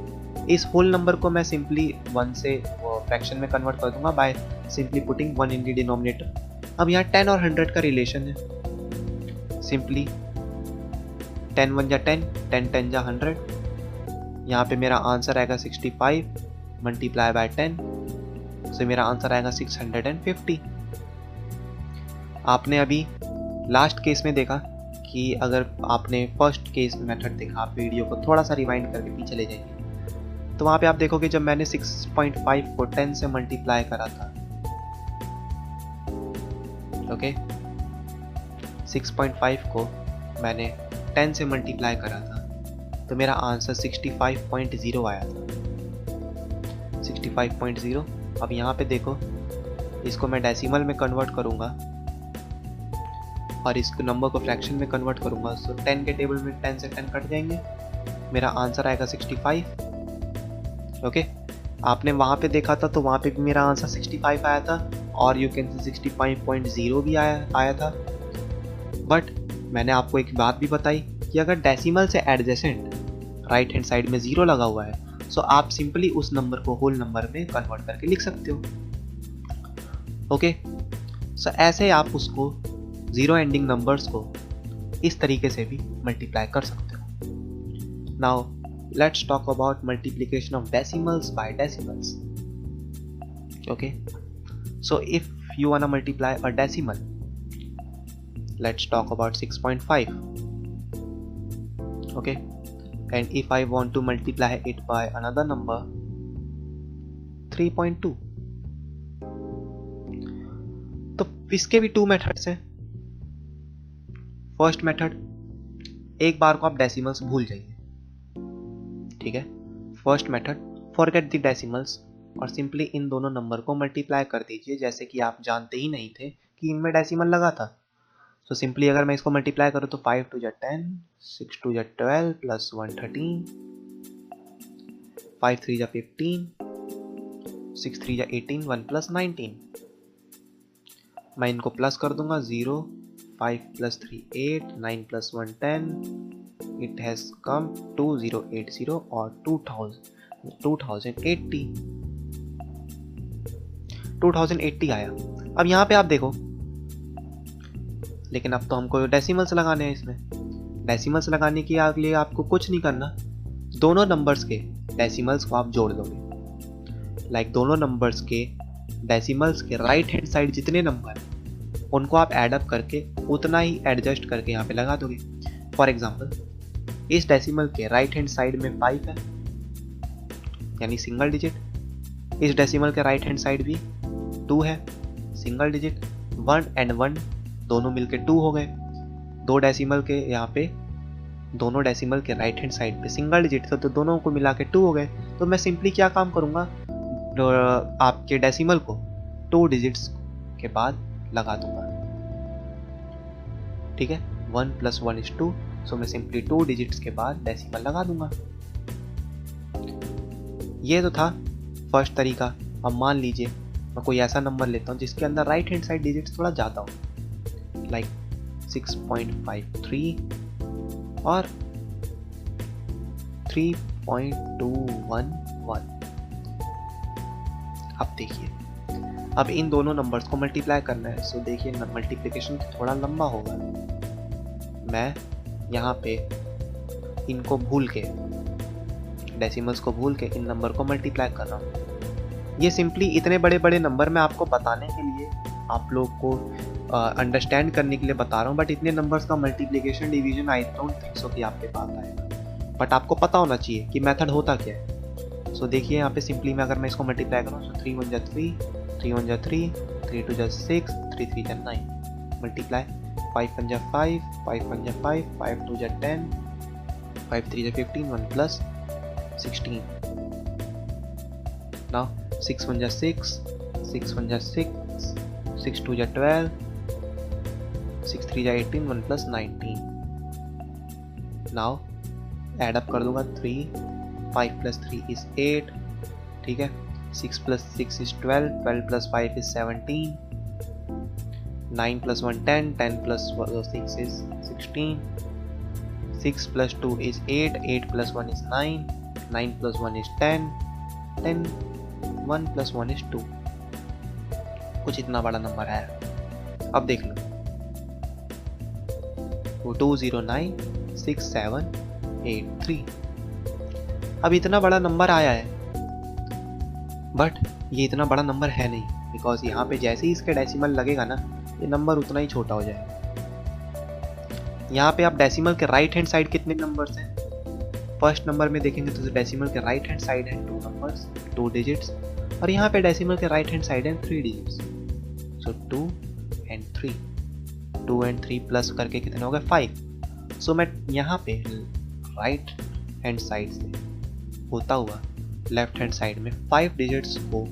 इस होल नंबर को मैं सिंपली 1 से फ्रैक्शन में कन्वर्ट कर दूंगा by simply putting 1 in the denominator. अब यहाँ 10 और 100 का रिलेशन है, सिंपली 10 1 जा 10, 10 10 जा 100। यहाँ पे मेरा आंसर आएगा 65 मल्टीप्लाई बाय 10, तो मेरा आंसर आएगा 650। आपने अभी लास्ट केस में देखा कि अगर आपने फर्स्ट केस मेथड देखा, आप वीडियो को थोड़ा सा रिवाइंड करके पीछे ले जाएंगे तो वहाँ पे आप देखोगे जब मैंने 6.5 को 10 से मल्टीप्लाई करा था, ओके, 6.5 को मैंने 10 से मल्टीप्लाई करा था तो मेरा आंसर 65.0 आया था, 65.0। अब यहाँ पे देखो, इसको मैं डेसिमल में कन्वर्ट करूँगा और इस नंबर को फ्रैक्शन में कन्वर्ट करूँगा। सो 10 के टेबल में 10 से 10 कट जाएंगे, मेरा आंसर आएगा 65। ओके, आपने वहाँ पे देखा था तो वहाँ पे भी मेरा आंसर 65 आया था और यू कैन से 65.0 भी आया था। बट मैंने आपको एक बात भी बताई कि अगर डेसिमल से एडजेसेंट राइट हैंड साइड में 0 लगा हुआ है सो आप सिंपली उस नंबर को होल नंबर में कन्वर्ट करके लिख सकते हो। ओके, सो ऐसे आप उसको जीरो एंडिंग नंबर्स को इस तरीके से भी मल्टीप्लाई कर सकते हो। Now let's talk about multiplication of decimals by decimals. Okay, so if you wanna multiply a decimal, let's talk about 6.5. okay, and if I want to multiply it by another number 3.2, तो इसके भी 2 methods हैं। First method, एक बार को आप decimals भूल जाइए, ठीक है। First method, forget the decimals और सिंपली इन दोनों नंबर को मल्टीप्लाई कर दीजिए जैसे कि आप जानते ही नहीं थे कि इनमें डेसिमल लगा था। तो सिंपली अगर मैं इसको मल्टीप्लाई करूँ तो 5 2 जा 10, 6 2 जा 12 प्लस 1 13, 5 3 जा 15, 6 3 जा 18, 1 प्लस 19। मैं इनको प्लस कर दूंगा 0, 5 plus 3 8, 9 plus 1 10, it has come 2080 और 2080 आया। अब यहाँ पे आप देखो, लेकिन अब तो हमको डेसिमल्स लगाने हैं। इसमें डेसिमल्स लगाने के लिए आपको कुछ नहीं करना, दोनों नंबर्स के डेसिमल्स को आप जोड़ दोगे। लाइक दोनों नंबर्स के डेसिमल्स के राइट हैंड साइड जितने नंबर उनको आप ऐड अप करके उतना ही एडजस्ट करके यहाँ पे लगा दोगे। फॉर एग्जाम्पल, इस डेसिमल के राइट हैंड साइड में 5 है यानी सिंगल डिजिट, इस डेसिमल के राइट हैंड साइड भी 2 है सिंगल डिजिट, 1 and 1 दोनों मिलके 2 हो गए। दो डेसिमल के यहाँ पे, दोनों डेसिमल के राइट हैंड साइड पे सिंगल डिजिट थे तो दोनों को मिला के 2 हो गए। तो मैं सिंपली क्या काम करूँगा, आपके डेसिमल को 2 डिजिट्स के बाद लगा दूंगा, ठीक है। 1 + 1 = 2, सो मैं सिंपली 2 डिजिट्स के बाद डेसिमल लगा दूंगा। ये तो था फर्स्ट तरीका। अब मान लीजिए मैं कोई ऐसा नंबर लेता हूँ जिसके अंदर राइट हैंड साइड डिजिट्स थोड़ा ज़्यादा हो, लाइक 6.53 और 3.211। अब देखिए, अब इन दोनों नंबर्स को मल्टीप्लाई करना है। सो देखिए, मल्टीप्लिकेशन थोड़ा लंबा होगा। मैं यहाँ पे इनको भूल के, डेसिमल्स को भूल के इन नंबर को मल्टीप्लाई कर रहा हूँ। ये सिंपली इतने बड़े बड़े नंबर मैं आपको बताने के लिए, आप लोग को अंडरस्टैंड करने के लिए बता रहा हूँ। बट इतने नंबर्स का multiplication division I don't think so कि आपके पास आएगा। बट आपको पता होना चाहिए कि मेथड होता क्या है। सो देखिए, यहाँ पे सिंपली मैं अगर मैं इसको मल्टीप्लाई करूँ, सो 3 1 जा 3, 3 1 जा 3, 3 2 जा 6, 3 3 जा 9, मल्टीप्लाई 5 1 जा 5, 5 1 जा 5, 5 2 जा 10, 5 3 जा 15, 1 प्लस 16। Now 6 1 जा 6, 6 1 जा 6, 6 2 जा 12, 6 3 जा 18, 1 प्लस 19। Now एड अप कर दूंगा 3, 5 + 3 = 8, ठीक है। 6 + 6 = 12, 12 + 5 = 17, 9 + 1 10, 10 + 6 is 16, 6 + 2 is 8, 8 + 1 is 9, 9 + 1 is 10, 10 1 + 1 is 2। कुछ इतना बड़ा नंबर है। अब देख लो, वो 2096783। अब इतना बड़ा नंबर आया है, बट ये इतना बड़ा नंबर है नहीं, बिकॉज यहाँ पे जैसे ही इसके डेसिमल लगेगा ना, ये नंबर उतना ही छोटा हो जाएगा। यहाँ पे आप डेसिमल के राइट हैंड साइड कितने नंबर्स हैं, फर्स्ट नंबर में देखेंगे तो डेसिमल के राइट हैंड साइड है 2 नंबर्स, 2 डिजिट्स, और यहाँ पे डेसिमल के राइट हैंड साइड है 3 digits. So 2 and 3, 2 and 3 plus करके कितने हो गए 5। सो मैं यहाँ पे राइट हैंड साइड से होता हुआ लेफ्ट हैंड साइड में 5 डिजिट्स को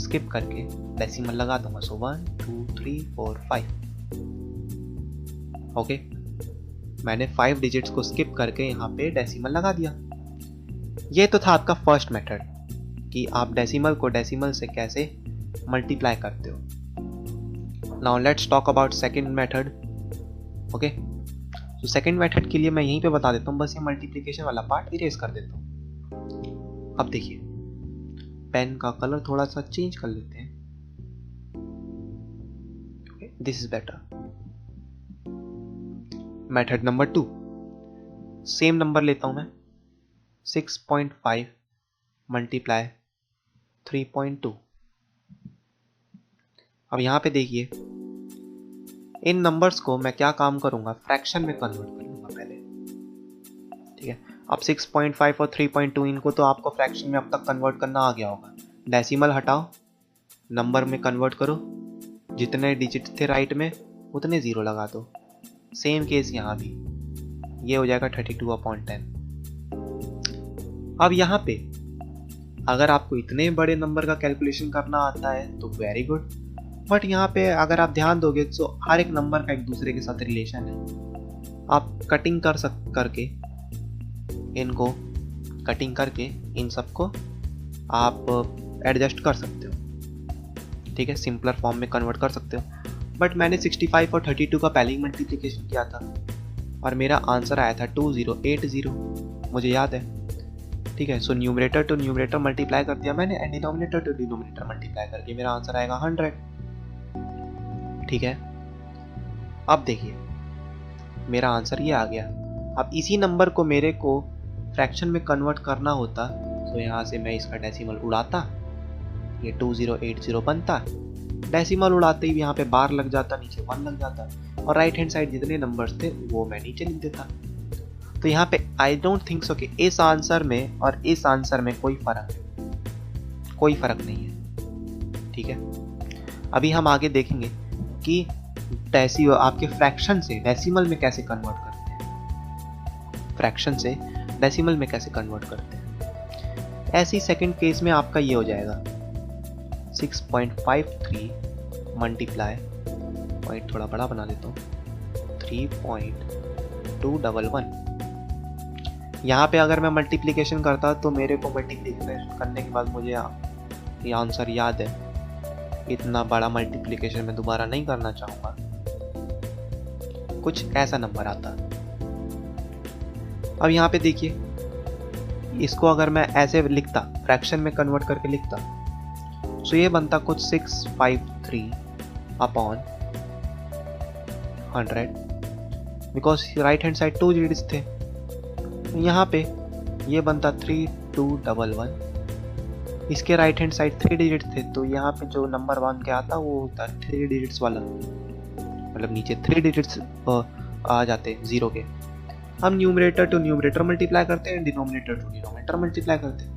स्किप करके डेसिमल लगा दूंगा। सो 1 2 3 4 5। ओके, मैंने 5 डिजिट्स को स्किप करके यहाँ पे डेसिमल लगा दिया। ये तो था आपका फर्स्ट मेथड कि आप डेसिमल को डेसिमल से कैसे मल्टीप्लाई करते हो। Now let's talk about second method. Okay, तो सेकेंड मेथड के लिए मैं यहीं पे बता देता हूँ, बस ये मल्टीप्लिकेशन वाला पार्ट इरेज कर देता हूँ। अब देखिए, पेन का कलर थोड़ा सा चेंज कर लेते हैं। This is better. Method number 2, same number लेता हूं मैं, 6.5 मल्टीप्लाई 3.2। अब यहां पे देखिए, इन नंबर्स को मैं क्या काम करूंगा, फ्रैक्शन में कन्वर्ट कर लूंगा पहले। ठीक है, अब 6.5 और 3.2 इनको तो आपको फ्रैक्शन में अब तक कन्वर्ट करना आ गया होगा। डेसिमल हटाओ, नंबर में कन्वर्ट करो, जितने डिजिट थे राइट में उतने जीरो लगा दो। सेम केस यहाँ भी, ये हो जाएगा 32/10। अब यहाँ पे अगर आपको इतने बड़े नंबर का कैलकुलेशन करना आता है तो वेरी गुड, बट यहाँ पे अगर आप ध्यान दोगे तो हर एक नंबर का एक दूसरे के साथ रिलेशन है। आप कटिंग करके इनको कटिंग करके इन सबको आप एडजस्ट कर सकते हो। ठीक है, सिंपलर फॉर्म में कन्वर्ट कर सकते हो। बट मैंने 65 और 32 का पहले ही मल्टीप्लिकेशन किया था और मेरा आंसर आया था 2080, मुझे याद है। ठीक है, so numerator to numerator multiply कर दिया मैंने, and denominator to denominator multiply करके मेरा आंसर आएगा 100। ठीक है, अब देखिए मेरा आंसर ये आ गया। अब इसी नंबर को मेरे को फ्रैक्शन में कन्वर्ट करना होता तो यहाँ से मैं इसका डेसिमल उड़ाता, ये 2080 बनता। डेसिमल उड़ाते ही यहाँ पे बार लग जाता, नीचे 1 लग जाता, और राइट हैंड साइड जितने नंबर्स थे वो मैं नीचे लिख देता। तो यहाँ पे आई डोंट थिंक सो कि इस आंसर में और इस आंसर में कोई फर्क नहीं है। ठीक है, अभी हम आगे देखेंगे कि आपके फ्रैक्शन से डेसिमल में कैसे कन्वर्ट करते हैं, फ्रैक्शन से डेसिमल में कैसे कन्वर्ट करते हैं। ऐसी सेकंड केस में आपका ये हो जाएगा 6.53 मल्टीप्लाई, पॉइंट थोड़ा बड़ा बना देता हूँ, 3.211। यहाँ पे अगर मैं मल्टीप्लिकेशन करता तो मेरे को मल्टीप्लिकेशन करने के बाद मुझे ये आंसर याद है। इतना बड़ा मल्टीप्लिकेशन मैं दोबारा नहीं करना चाहूँगा, कुछ ऐसा नंबर आता। अब यहाँ पे देखिए, इसको अगर मैं ऐसे लिखता, फ्रैक्शन में कन्वर्ट करके लिखता, तो ये बनता कुछ 653/100, because right hand side 2 digits थे। यहाँ पे ये बनता 3211, इसके राइट हैंड साइड 3 डिजिट थे, तो यहाँ पे जो नंबर 1 के आता वो होता 3 डिजिट्स वाला, मतलब नीचे 3 डिजिट्स आ जाते जीरो के। हम न्यूमरेटर टू न्यूमरेटर मल्टीप्लाई करते हैं, डिनोमिनेटर टू डिनोमिनेटर मल्टीप्लाई करते हैं।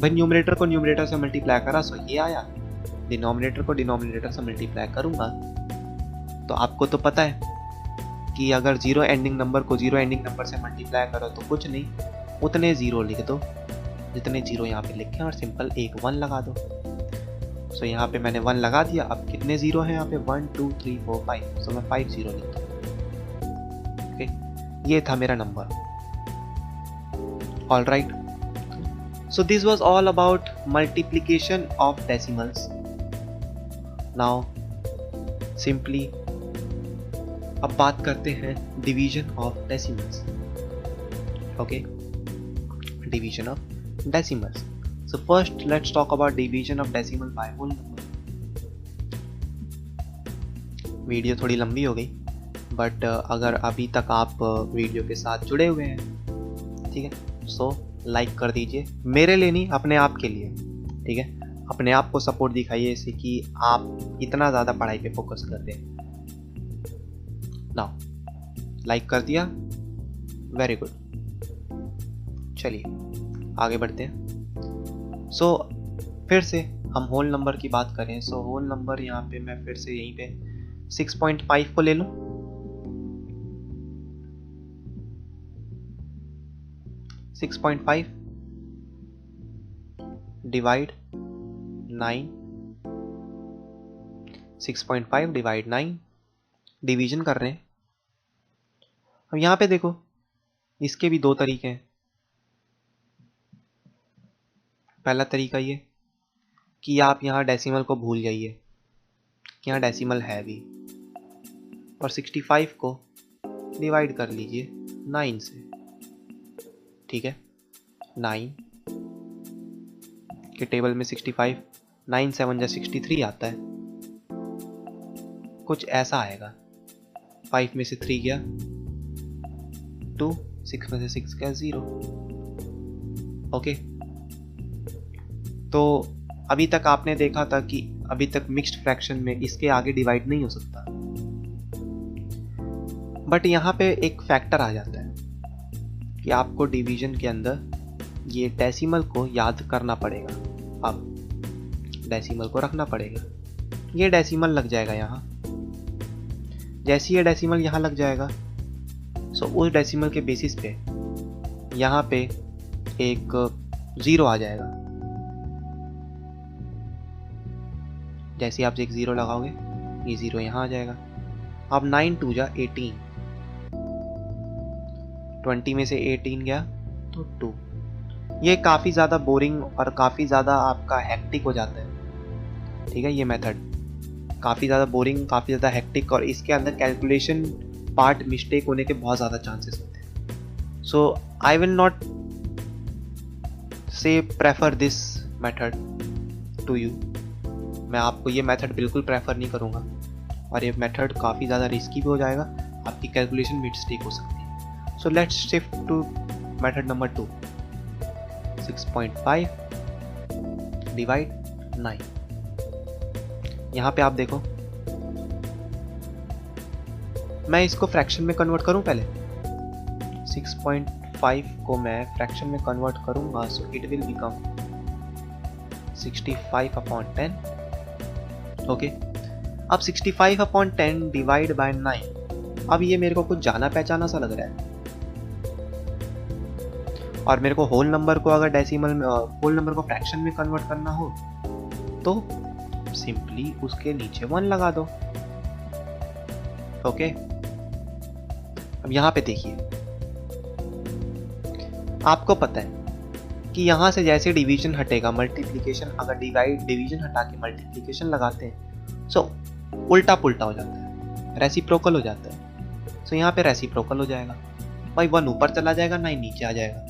भाई न्यूमरेटर को न्यूमरेटर से मल्टीप्लाई करा सो ये आया, डिनोमिनेटर को डिनोमिनेटर से मल्टीप्लाई करूंगा तो आपको तो पता है कि अगर जीरो एंडिंग नंबर को जीरो एंडिंग नंबर से मल्टीप्लाई करो तो कुछ नहीं, उतने जीरो लिख दो जितने जीरो यहाँ पे लिखे और सिंपल एक 1 लगा दो। सो यहाँ पे मैंने 1 लगा दिया। अब कितने जीरो हैं यहाँ पे, 1 2 3 4 5, सो मैं 5 जीरो लिखता हूँ। ओके, ये था मेरा number. All right, so this was all about multiplication of decimals. Now simply अब बात करते हैं division of decimals. Okay, division of decimals. So first let's talk about division of decimal by whole number. Video थोड़ी लंबी हो गई, but अगर अभी तक आप वीडियो के साथ जुड़े हुए हैं, ठीक है, सो लाइक कर दीजिए, मेरे लिए नहीं, अपने आप के लिए। ठीक है, अपने आप को सपोर्ट दिखाइए इससे कि आप इतना ज़्यादा पढ़ाई पे फोकस कर दें। नाउ लाइक कर दिया, वेरी गुड। चलिए आगे बढ़ते हैं। सो फिर से हम होल नंबर की बात करें, सो होल नंबर यहाँ पे मैं फिर से यहीं पे 6.5 को ले लूं। 6.5 डिवाइड 9, 6.5 डिवाइड 9, डिवीजन कर रहे हैं। अब यहाँ पे देखो, इसके भी 2 तरीके हैं। पहला तरीका ये कि आप यहाँ डेसिमल को भूल जाइए, कि यहाँ डेसिमल है भी। और 65 को डिवाइड कर लीजिए 9 से, ठीक है। 9 के टेबल में 65, 9 7 जा 63 आता है, कुछ ऐसा आएगा। 5 में से 3 गया 2, 6 में से 6 गया 0। ओके, तो अभी तक आपने देखा था कि अभी तक मिक्स्ड फ्रैक्शन में इसके आगे डिवाइड नहीं हो सकता, बट यहाँ पे एक फैक्टर आ जाता है कि आपको डिवीजन के अंदर ये डेसिमल को याद करना पड़ेगा। अब डेसिमल को रखना पड़ेगा, ये डेसिमल लग जाएगा यहाँ। जैसे ये डेसिमल यहाँ लग जाएगा, सो उस डेसिमल के बेसिस पे यहाँ पे एक 0 आ जाएगा। जैसे आप एक 0 लगाओगे, ये 0 यहाँ आ जाएगा। अब 9 2 जा 18, 20 में से 18 गया तो 2। ये काफ़ी ज़्यादा बोरिंग और काफ़ी ज़्यादा आपका हेक्टिक हो जाता है, ठीक है। ये मेथड काफ़ी ज़्यादा बोरिंग, काफ़ी ज़्यादा हेक्टिक, और इसके अंदर कैलकुलेशन पार्ट मिस्टेक होने के बहुत ज़्यादा चांसेस होते हैं। So I will not say prefer this method to you. मैं आपको ये मेथड बिल्कुल प्रेफर नहीं करूँगा, और ये मेथड काफ़ी ज़्यादा रिस्की भी हो जाएगा, आपकी कैलकुलेशन मिस्टेक हो सकती है। So let's shift to method number 2। 6.5 divide 9। यहाँ पे आप देखो, मैं इसको फ्रैक्शन में कन्वर्ट करूँ पहले। 6.5 को मैं फ्रैक्शन में कन्वर्ट करूँगा, so it will become 65/10। Okay, अब 65/10 डिवाइड बाय 9। अब ये मेरे को कुछ जाना पहचाना सा लग रहा है, और मेरे को होल नंबर को अगर डेसिमल में, होल नंबर को फ्रैक्शन में कन्वर्ट करना हो तो सिंपली उसके नीचे 1 लगा दो। ओके, अब यहाँ पे देखिए, आपको पता है कि यहाँ से जैसे डिवीजन हटेगा, मल्टीप्लिकेशन, अगर डिवीजन हटा के मल्टीप्लिकेशन लगाते हैं सो उल्टा पुल्टा हो जाता है, रेसिप्रोकल हो जाता है। सो यहाँ पे रेसिप्रोकल हो जाएगा भाई, 1 ऊपर चला जाएगा, 9 नीचे आ जाएगा।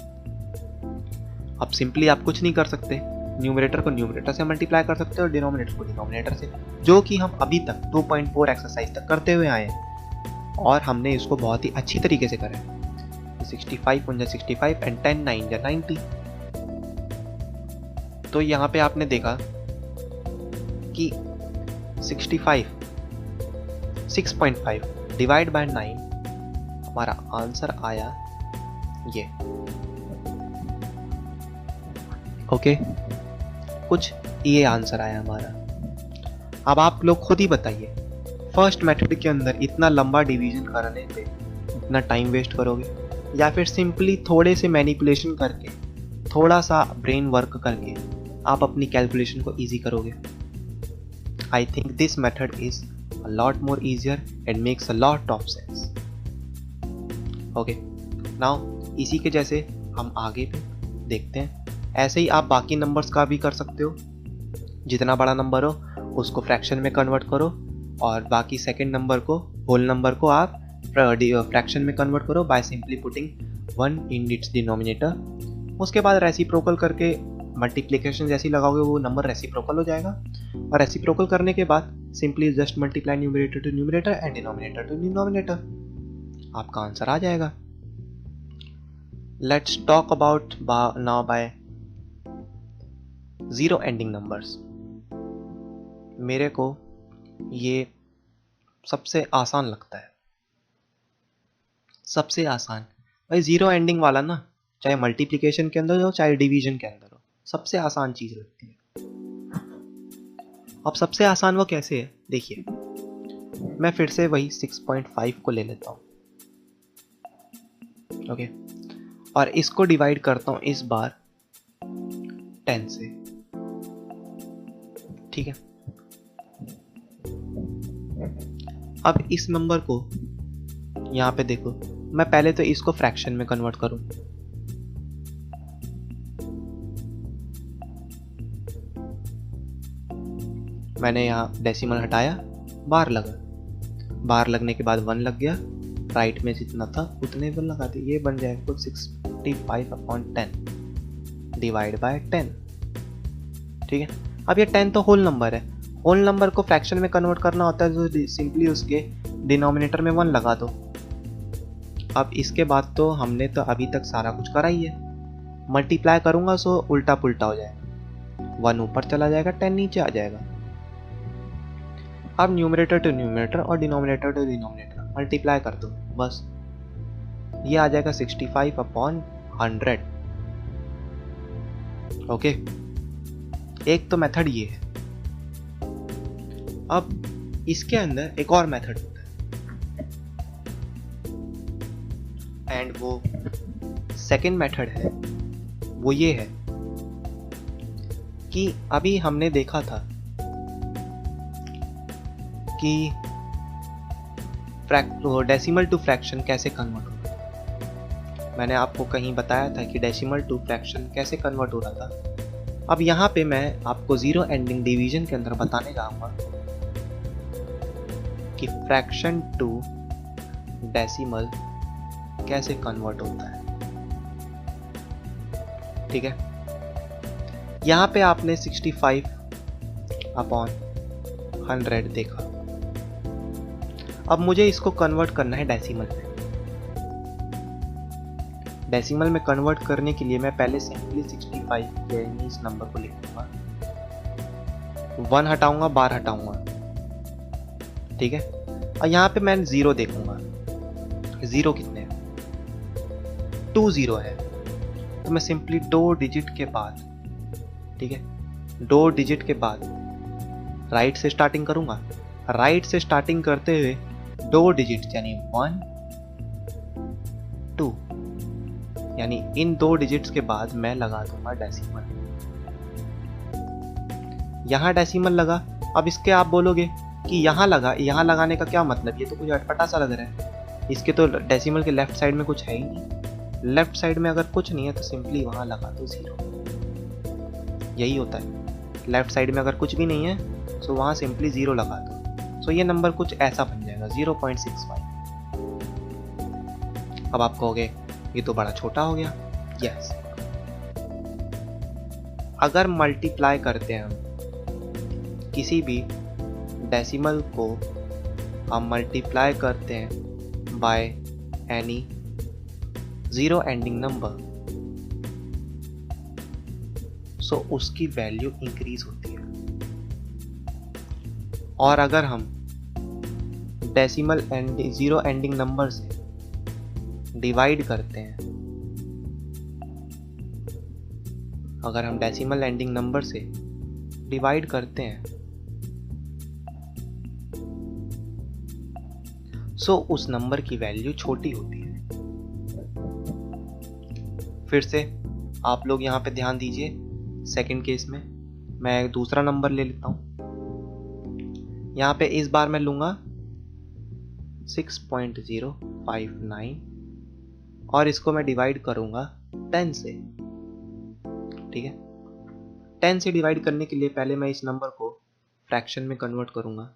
अब सिंपली आप कुछ नहीं कर सकते, न्यूमरेटर को न्यूमरेटर से मल्टीप्लाई कर सकते हो और डिनोमिनेटर को डिनोमिनेटर से, जो कि हम अभी तक 2.4 एक्सरसाइज तक करते हुए आए हैं, और हमने इसको बहुत ही अच्छी तरीके से करा है। 65 1 जा 65 एंड 10 9 जा 90। तो यहाँ पे आपने देखा कि 6.5 डिवाइड बाय 9, हमारा आंसर आया ये। ओके, कुछ ये आंसर आया हमारा। अब आप लोग खुद ही बताइए, फर्स्ट मेथड के अंदर इतना लंबा डिवीजन करने पे इतना टाइम वेस्ट करोगे, या फिर सिंपली थोड़े से मैनिपुलेशन करके, थोड़ा सा ब्रेन वर्क करके आप अपनी कैलकुलेशन को इजी करोगे? I think this method is a lot more easier and makes a lot of sense. Okay, now इसी के जैसे हम आगे भी देखते हैं। ऐसे ही आप बाकी नंबर्स का भी कर सकते हो। जितना बड़ा नंबर हो उसको फ्रैक्शन में कन्वर्ट करो, और बाकी सेकंड नंबर को, होल नंबर को आप फ्रैक्शन में कन्वर्ट करो by simply putting 1 in its denominator. उसके बाद रेसिप्रोकल करके मल्टीप्लिकेशन जैसी लगाओगे, वो नंबर रेसिप्रोकल हो जाएगा, और रेसिप्रोकल करने के बाद simply just multiply numerator to numerator and denominator to denominator, आपका आंसर आ जाएगा। Let's talk about now by zero ending numbers. मेरे को ये सबसे आसान लगता है, सबसे आसान भाई जीरो एंडिंग वाला ना, चाहे मल्टीप्लिकेशन के अंदर हो चाहे डिवीजन के अंदर हो, सबसे आसान चीज लगती है। अब सबसे आसान वो कैसे है, देखिए मैं फिर से वही 6.5 को ले लेता हूँ। ओके, और इसको डिवाइड करता हूँ इस बार 10 से, ठीक है। अब इस नंबर को यहाँ पे देखो, मैं पहले तो इसको फ्रैक्शन में कन्वर्ट करूं, मैंने यहाँ डेसिमल हटाया, बार लगा, बार लगने के बाद 1 लग गया, राइट में जितना था उतने 1 लगा दिए, ये बन जाएगा कुछ 65/10 डिवाइड बाय 10। ठीक है, अब ये 10 तो होल नंबर है, होल नंबर को फ्रैक्शन में कन्वर्ट करना होता है तो सिंपली उसके डिनोमिनेटर में 1 लगा दो। अब इसके बाद तो हमने तो अभी तक सारा कुछ करा ही है, मल्टीप्लाई करूंगा सो उल्टा पुल्टा हो जाएगा, 1 ऊपर चला जाएगा, 10 नीचे आ जाएगा। अब न्यूमरेटर टू न्यूमरेटर और डिनोमिनेटर टू डिनोमिनेटर मल्टीप्लाई कर दो, बस ये आ जाएगा 65/100। ओके, एक तो मेथड ये है। अब इसके अंदर एक और मेथड होता है, एंड वो सेकेंड मेथड है, वो ये है कि अभी हमने देखा था कि डेसिमल टू फ्रैक्शन कैसे कन्वर्ट होता है। मैंने आपको कहीं बताया था कि डेसिमल टू फ्रैक्शन कैसे कन्वर्ट हो रहा था। अब यहाँ पे मैं आपको जीरो एंडिंग डिवीजन के अंदर बताने जाऊंगा कि फ्रैक्शन टू डेसिमल कैसे कन्वर्ट होता है। ठीक है, यहाँ पे आपने 65/100 देखा। अब मुझे इसको कन्वर्ट करना है डेसिमल में। डेसिमल में कन्वर्ट करने के लिए मैं पहले सिंपली 65 के इस नंबर को लिख दूंगा, 1 हटाऊंगा, बार हटाऊंगा। ठीक है, और यहाँ पे मैं 0 देखूंगा, 0 कितने हैं, 2 0 है, तो मैं सिंपली 2 डिजिट के बाद, ठीक है, 2 डिजिट के बाद राइट से स्टार्टिंग करूंगा। राइट से स्टार्टिंग करते हुए 2 डिजिट यानी 1 2, यानी इन 2 डिजिट्स के बाद मैं लगा दूंगा डेसिमल। यहां डेसिमल लगा। अब इसके आप बोलोगे कि यहां लगा, यहां लगाने का क्या मतलब, ये तो कुछ अटपटा सा लग रहा है, इसके तो डेसिमल के लेफ्ट साइड में कुछ है ही नहीं। लेफ्ट साइड में अगर कुछ नहीं है तो सिंपली वहां लगा दो 0, यही होता है। लेफ्ट साइड में अगर कुछ भी नहीं है तो वहां सिंपली 0 लगा दो। सो ये नंबर कुछ ऐसा बन जाएगा 0.65। अब आप कहोगे ये तो बड़ा छोटा हो गया। यस, अगर मल्टीप्लाई करते हैं हम किसी भी डेसिमल को, हम मल्टीप्लाई करते हैं by any zero ending number, so उसकी वैल्यू इंक्रीज होती है। और अगर हम decimal and zero ending number से डिवाइड करते हैं, अगर हम डेसिमल एंडिंग नंबर से डिवाइड करते हैं सो उस नंबर की वैल्यू छोटी होती है। फिर से आप लोग यहाँ पे ध्यान दीजिए, सेकंड केस में मैं एक दूसरा नंबर ले लेता हूँ। यहाँ पे इस बार मैं लूंगा 6.059 और इसको मैं डिवाइड करूंगा 10 से। ठीक है, 10 से डिवाइड करने के लिए पहले मैं इस नंबर को फ्रैक्शन में कन्वर्ट करूंगा।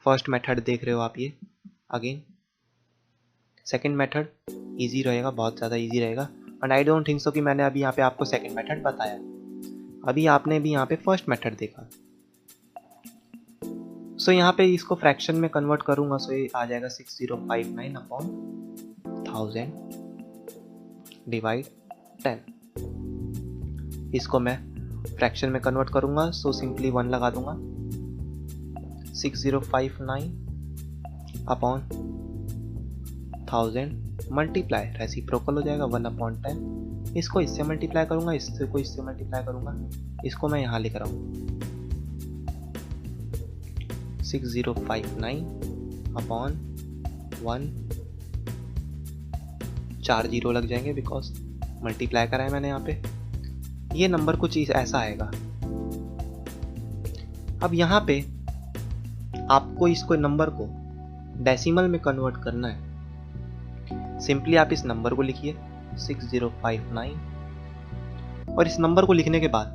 फर्स्ट मेथड देख रहे हो आप, ये अगेन सेकंड मेथड इजी रहेगा, बहुत ज़्यादा इजी रहेगा। And I don't think so कि मैंने अभी यहाँ पे आपको सेकंड मेथड बताया, अभी आपने भी यहाँ पे फर्स्ट मेथड देखा। सो यहाँ पे इसको फ्रैक्शन में कन्वर्ट करूंगा, सो ये आ जाएगा 6059/1000 डिवाइड 10। इसको मैं फ्रैक्शन में कन्वर्ट करूंगा, सो सिंपली 1 लगा दूंगा, 6059/1000 मल्टीप्लाई रेसिप्रोकल हो जाएगा 1/10। इसको इससे मल्टीप्लाई करूंगा, इसको इससे मल्टीप्लाई करूंगा, इसको मैं यहाँ लिख रहा हूँ 6059/1, 4 0 लग जाएंगे बिकॉज मल्टीप्लाई करा है मैंने यहाँ पे। ये नंबर कुछ ऐसा आएगा। अब यहाँ पे आपको इसको नंबर को डेसिमल में कन्वर्ट करना है। सिंपली आप इस नंबर को लिखिए 6059 और इस नंबर को लिखने के बाद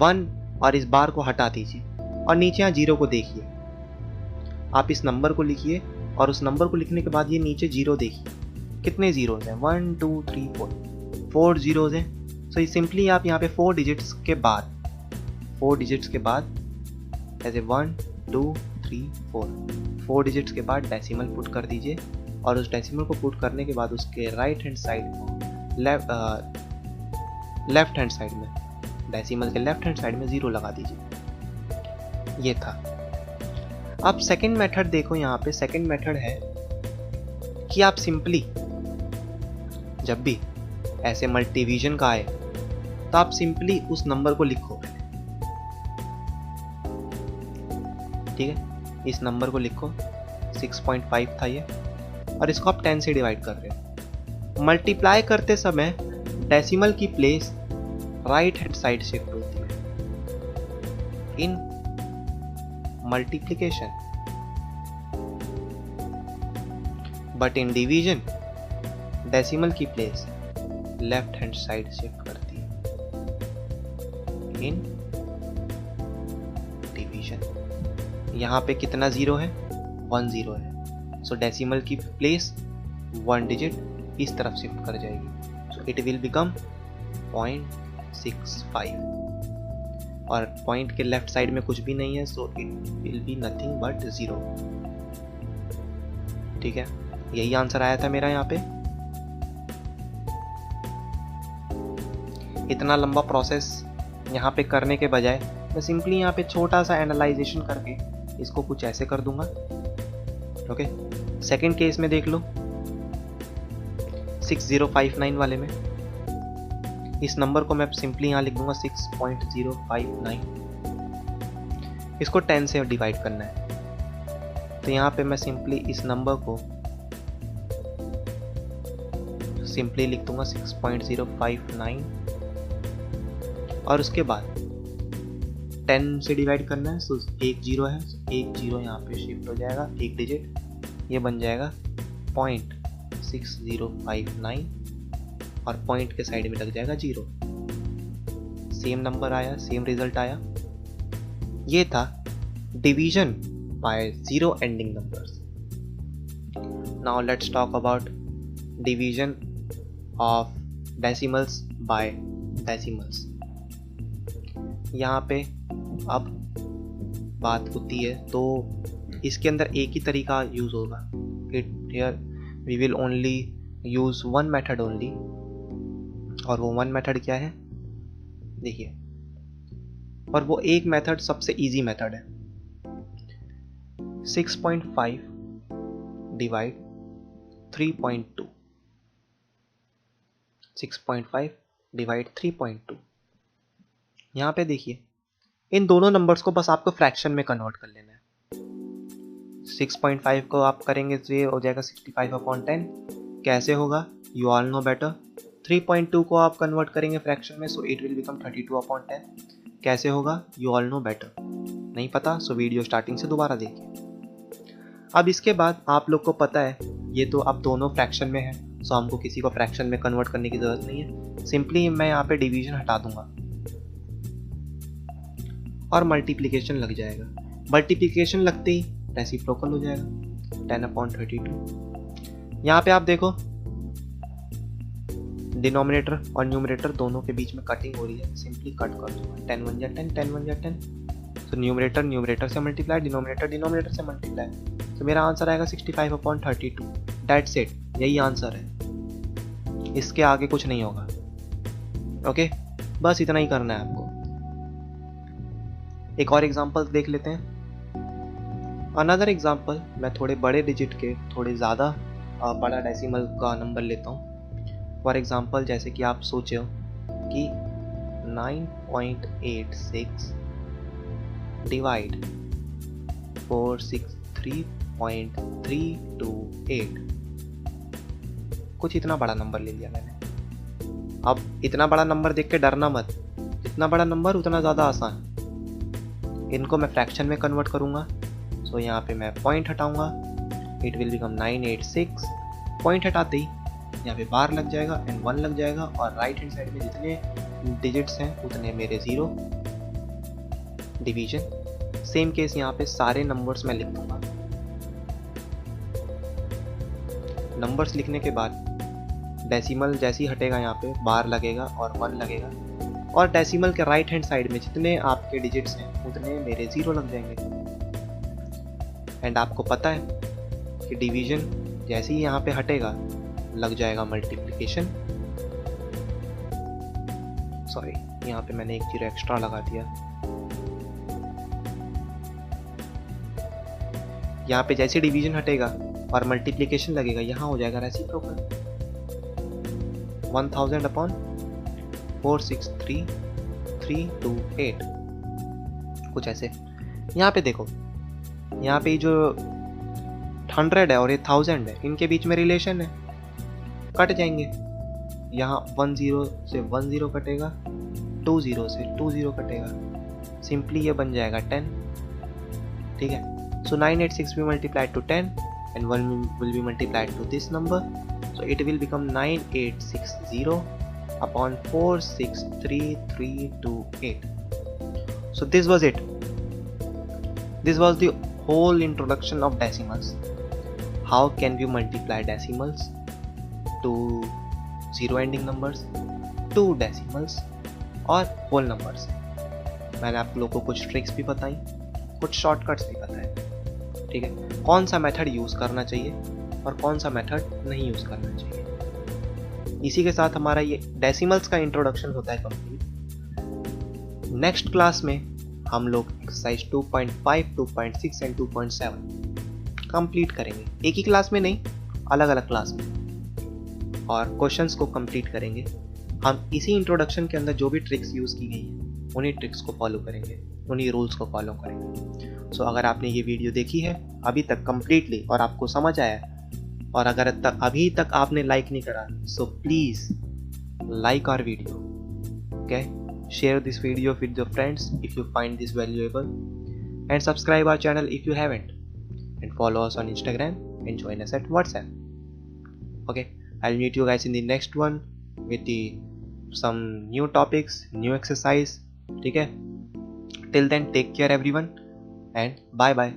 1 और इस बार को हटा दीजिए, और नीचे यहाँ जीरो को देखिए, आप इस नंबर को लिखिए और उस नंबर को लिखने के बाद ये नीचे जीरो देखिए, कितने जीरोज हैं, 1 2 3 4 जीरोज हैं। सो सिंपली आप यहाँ पे 4 डिजिट्स के बाद ऐसे 1 2 3 4 डिजिट्स के बाद डेसिमल पुट कर दीजिए और उस डेसिमल को पुट करने के बाद उसके राइट हैंड साइड को लेफ्ट हैंड साइड में, डेसिमल के लेफ्ट हैंड साइड में 0 लगा दीजिए। ये था। अब सेकंड मेथड देखो, यहाँ पे सेकंड मेथड है कि आप सिंपली जब भी ऐसे मल्टीडिवीजन का आए तो आप सिंपली उस नंबर को लिखो, ठीक है, इस नंबर को लिखो, 6.5 था ये, और इसको आप 10 से डिवाइड कर रहे हो। मल्टीप्लाई करते समय डेसिमल की place right hand side shift होती है in multiplication, but in division decimal की place left hand side shift करती है इन डिवीजन। यहां पे कितना जीरो है, 1 जीरो है, सो डेसिमल की प्लेस 1 डिजिट इस तरफ शिफ्ट कर जाएगी, सो इट विल बिकम 0.65 और पॉइंट के लेफ्ट साइड में कुछ भी नहीं है, so it will be nothing but 0। ठीक है, यही आंसर आया था मेरा यहाँ पे। इतना लंबा प्रोसेस यहाँ पे करने के बजाय मैं सिंपली यहाँ पे छोटा सा एनालाइजेशन करके इसको कुछ ऐसे कर दूंगा। ओके, सेकंड केस में देख लो, 6059 वाले में इस नंबर को मैं सिंपली यहाँ लिख दूंगा 6.059। इसको 10 से डिवाइड करना है, तो यहाँ पे मैं सिंपली इस नंबर को सिंपली लिख दूंगा 6.059 और उसके बाद 10 से डिवाइड करना है, तो एक जीरो है, एक जीरो यहाँ पे शिफ्ट हो जाएगा, एक डिजिट, ये बन जाएगा 0.6059 और पॉइंट के साइड में लग जाएगा 0। सेम नंबर आया, सेम रिजल्ट आया। ये था division by 0 ending numbers. Now let's talk about division of decimals by decimals. यहाँ पे अब बात होती है तो इसके अंदर एक ही तरीका यूज होगा। Here we will only use one method only, और वो वन मेथड क्या है देखिए, और वो एक मेथड सबसे इजी मेथड है। 6.5 डिवाइड 3.2, 6.5 डिवाइड 3.2। यहाँ पे देखिए, इन दोनों नंबर्स को बस आपको फ्रैक्शन में कन्वर्ट कर लेना है। 6.5 को आप करेंगे तो ये हो जाएगा 65/10। कैसे होगा, यू ऑल नो बेटर। 3.2 को आप कन्वर्ट करेंगे फ्रैक्शन में, सो इट विल बिकम 32/10। कैसे होगा, यू ऑल नो बेटर। नहीं पता, सो वीडियो स्टार्टिंग से दोबारा देखिए। अब इसके बाद आप लोग को पता है ये तो अब दोनों फ्रैक्शन में है, सो हमको किसी को फ्रैक्शन में कन्वर्ट करने की जरूरत नहीं है। सिंपली मैं यहाँ पे डिवीजन हटा दूंगा और मल्टीप्लिकेशन लग जाएगा। मल्टीप्लिकेशन लगते ही रेसिप्रोकल हो जाएगा 10/32। यहाँ पे आप देखो डिनोमिनेटर और न्यूमरेटर दोनों के बीच में कटिंग हो रही है, सिंपली कट कर दूंगा। 10 1 10, 10 1 10, तो न्यूमरेटर न्यूमरेटर से मल्टीप्लाई, डिनोमिनेटर डिनोमिनेटर से मल्टीप्लाई, तो मेरा आंसर आएगा 65/32। दैट्स इट, यही आंसर है, इसके आगे कुछ नहीं होगा। ओके, बस इतना ही करना है आपको। एक और एग्जांपल देख लेते हैं। अनदर एग्जांपल, मैं थोड़े बड़े डिजिट के थोड़े ज़्यादा बड़ा डेसिमल का नंबर लेता हूँ। फॉर एग्जांपल, जैसे कि आप सोचे हो कि 9.86 डिवाइड 463.328, कुछ इतना बड़ा नंबर ले लिया मैंने। अब इतना बड़ा नंबर देख के डरना मत, जितना बड़ा नंबर उतना ज़्यादा आसान। इनको मैं फ्रैक्शन में कन्वर्ट करूँगा, सो यहाँ पे मैं पॉइंट हटाऊँगा, इट विल बिकम 986। पॉइंट हटाते ही यहाँ पे बार लग जाएगा एंड 1 लग जाएगा, और राइट हैंड साइड में जितने डिजिट्स हैं उतने मेरे 0। डिवीजन सेम केस यहाँ पे सारे नंबर्स मैं लिख दूंगा। नंबर्स लिखने के बाद डेसिमल जैसे ही हटेगा यहाँ पे बार लगेगा और 1 लगेगा, और डेसिमल के राइट हैंड साइड में जितने आपके डिजिट्स हैं उतने मेरे 0 लग जाएंगे। एंड आपको पता है कि डिवीजन जैसे ही यहाँ पे हटेगा लग जाएगा मल्टीप्लिकेशन। सॉरी, यहाँ पे मैंने एक 0 एक्स्ट्रा लगा दिया। यहाँ पे जैसे डिवीजन हटेगा और मल्टीप्लिकेशन लगेगा, यहाँ हो जाएगा रेसिप्रोकल। 1000 अपॉन 463328, कुछ ऐसे। यहाँ पे देखो, यहाँ पे जो 100 है और ये 1000 है, इनके बीच में रिलेशन है, कट जाएंगे। यहाँ 10 से 10 कटेगा, 20 से 20 कटेगा, सिंपली ये बन जाएगा 10। ठीक है, so 986 will be multiplied to 10 and 1 will be multiplied to this number, so it will become 9860 upon 463328. So this was it. This was the whole introduction of decimals. How can we multiply decimals to zero ending numbers, to decimals और whole numbers. मैंने आप लोगों को कुछ tricks भी बताई, कुछ shortcuts भी बताए। ठीक है, कौन सा मेथड यूज़ करना चाहिए और कौन सा मेथड नहीं यूज़ करना चाहिए। इसी के साथ हमारा ये डेसिमल्स का इंट्रोडक्शन होता है कंप्लीट। नेक्स्ट क्लास में हम लोग एक्सरसाइज 2.5, 2.6 एंड 2.7 कंप्लीट करेंगे। एक ही क्लास में नहीं, अलग अलग क्लास में, और क्वेश्चंस को कंप्लीट करेंगे। हम इसी इंट्रोडक्शन के अंदर जो भी ट्रिक्स यूज़ की गई हैं उन्हीं ट्रिक्स को फॉलो करेंगे, उन्हीं रूल्स को फॉलो करेंगे। सो अगर आपने ये वीडियो देखी है अभी तक कंप्लीटली और आपको समझ आया, और अगर अभी तक आपने लाइक नहीं करा, so please like our video, okay. Share this video with your friends if you find this valuable, and subscribe our channel if you haven't, and follow us on Instagram and join us at WhatsApp. Okay, I'll meet you guys in the next one with some new topics, new exercise. ठीक है, till then take care everyone and bye bye.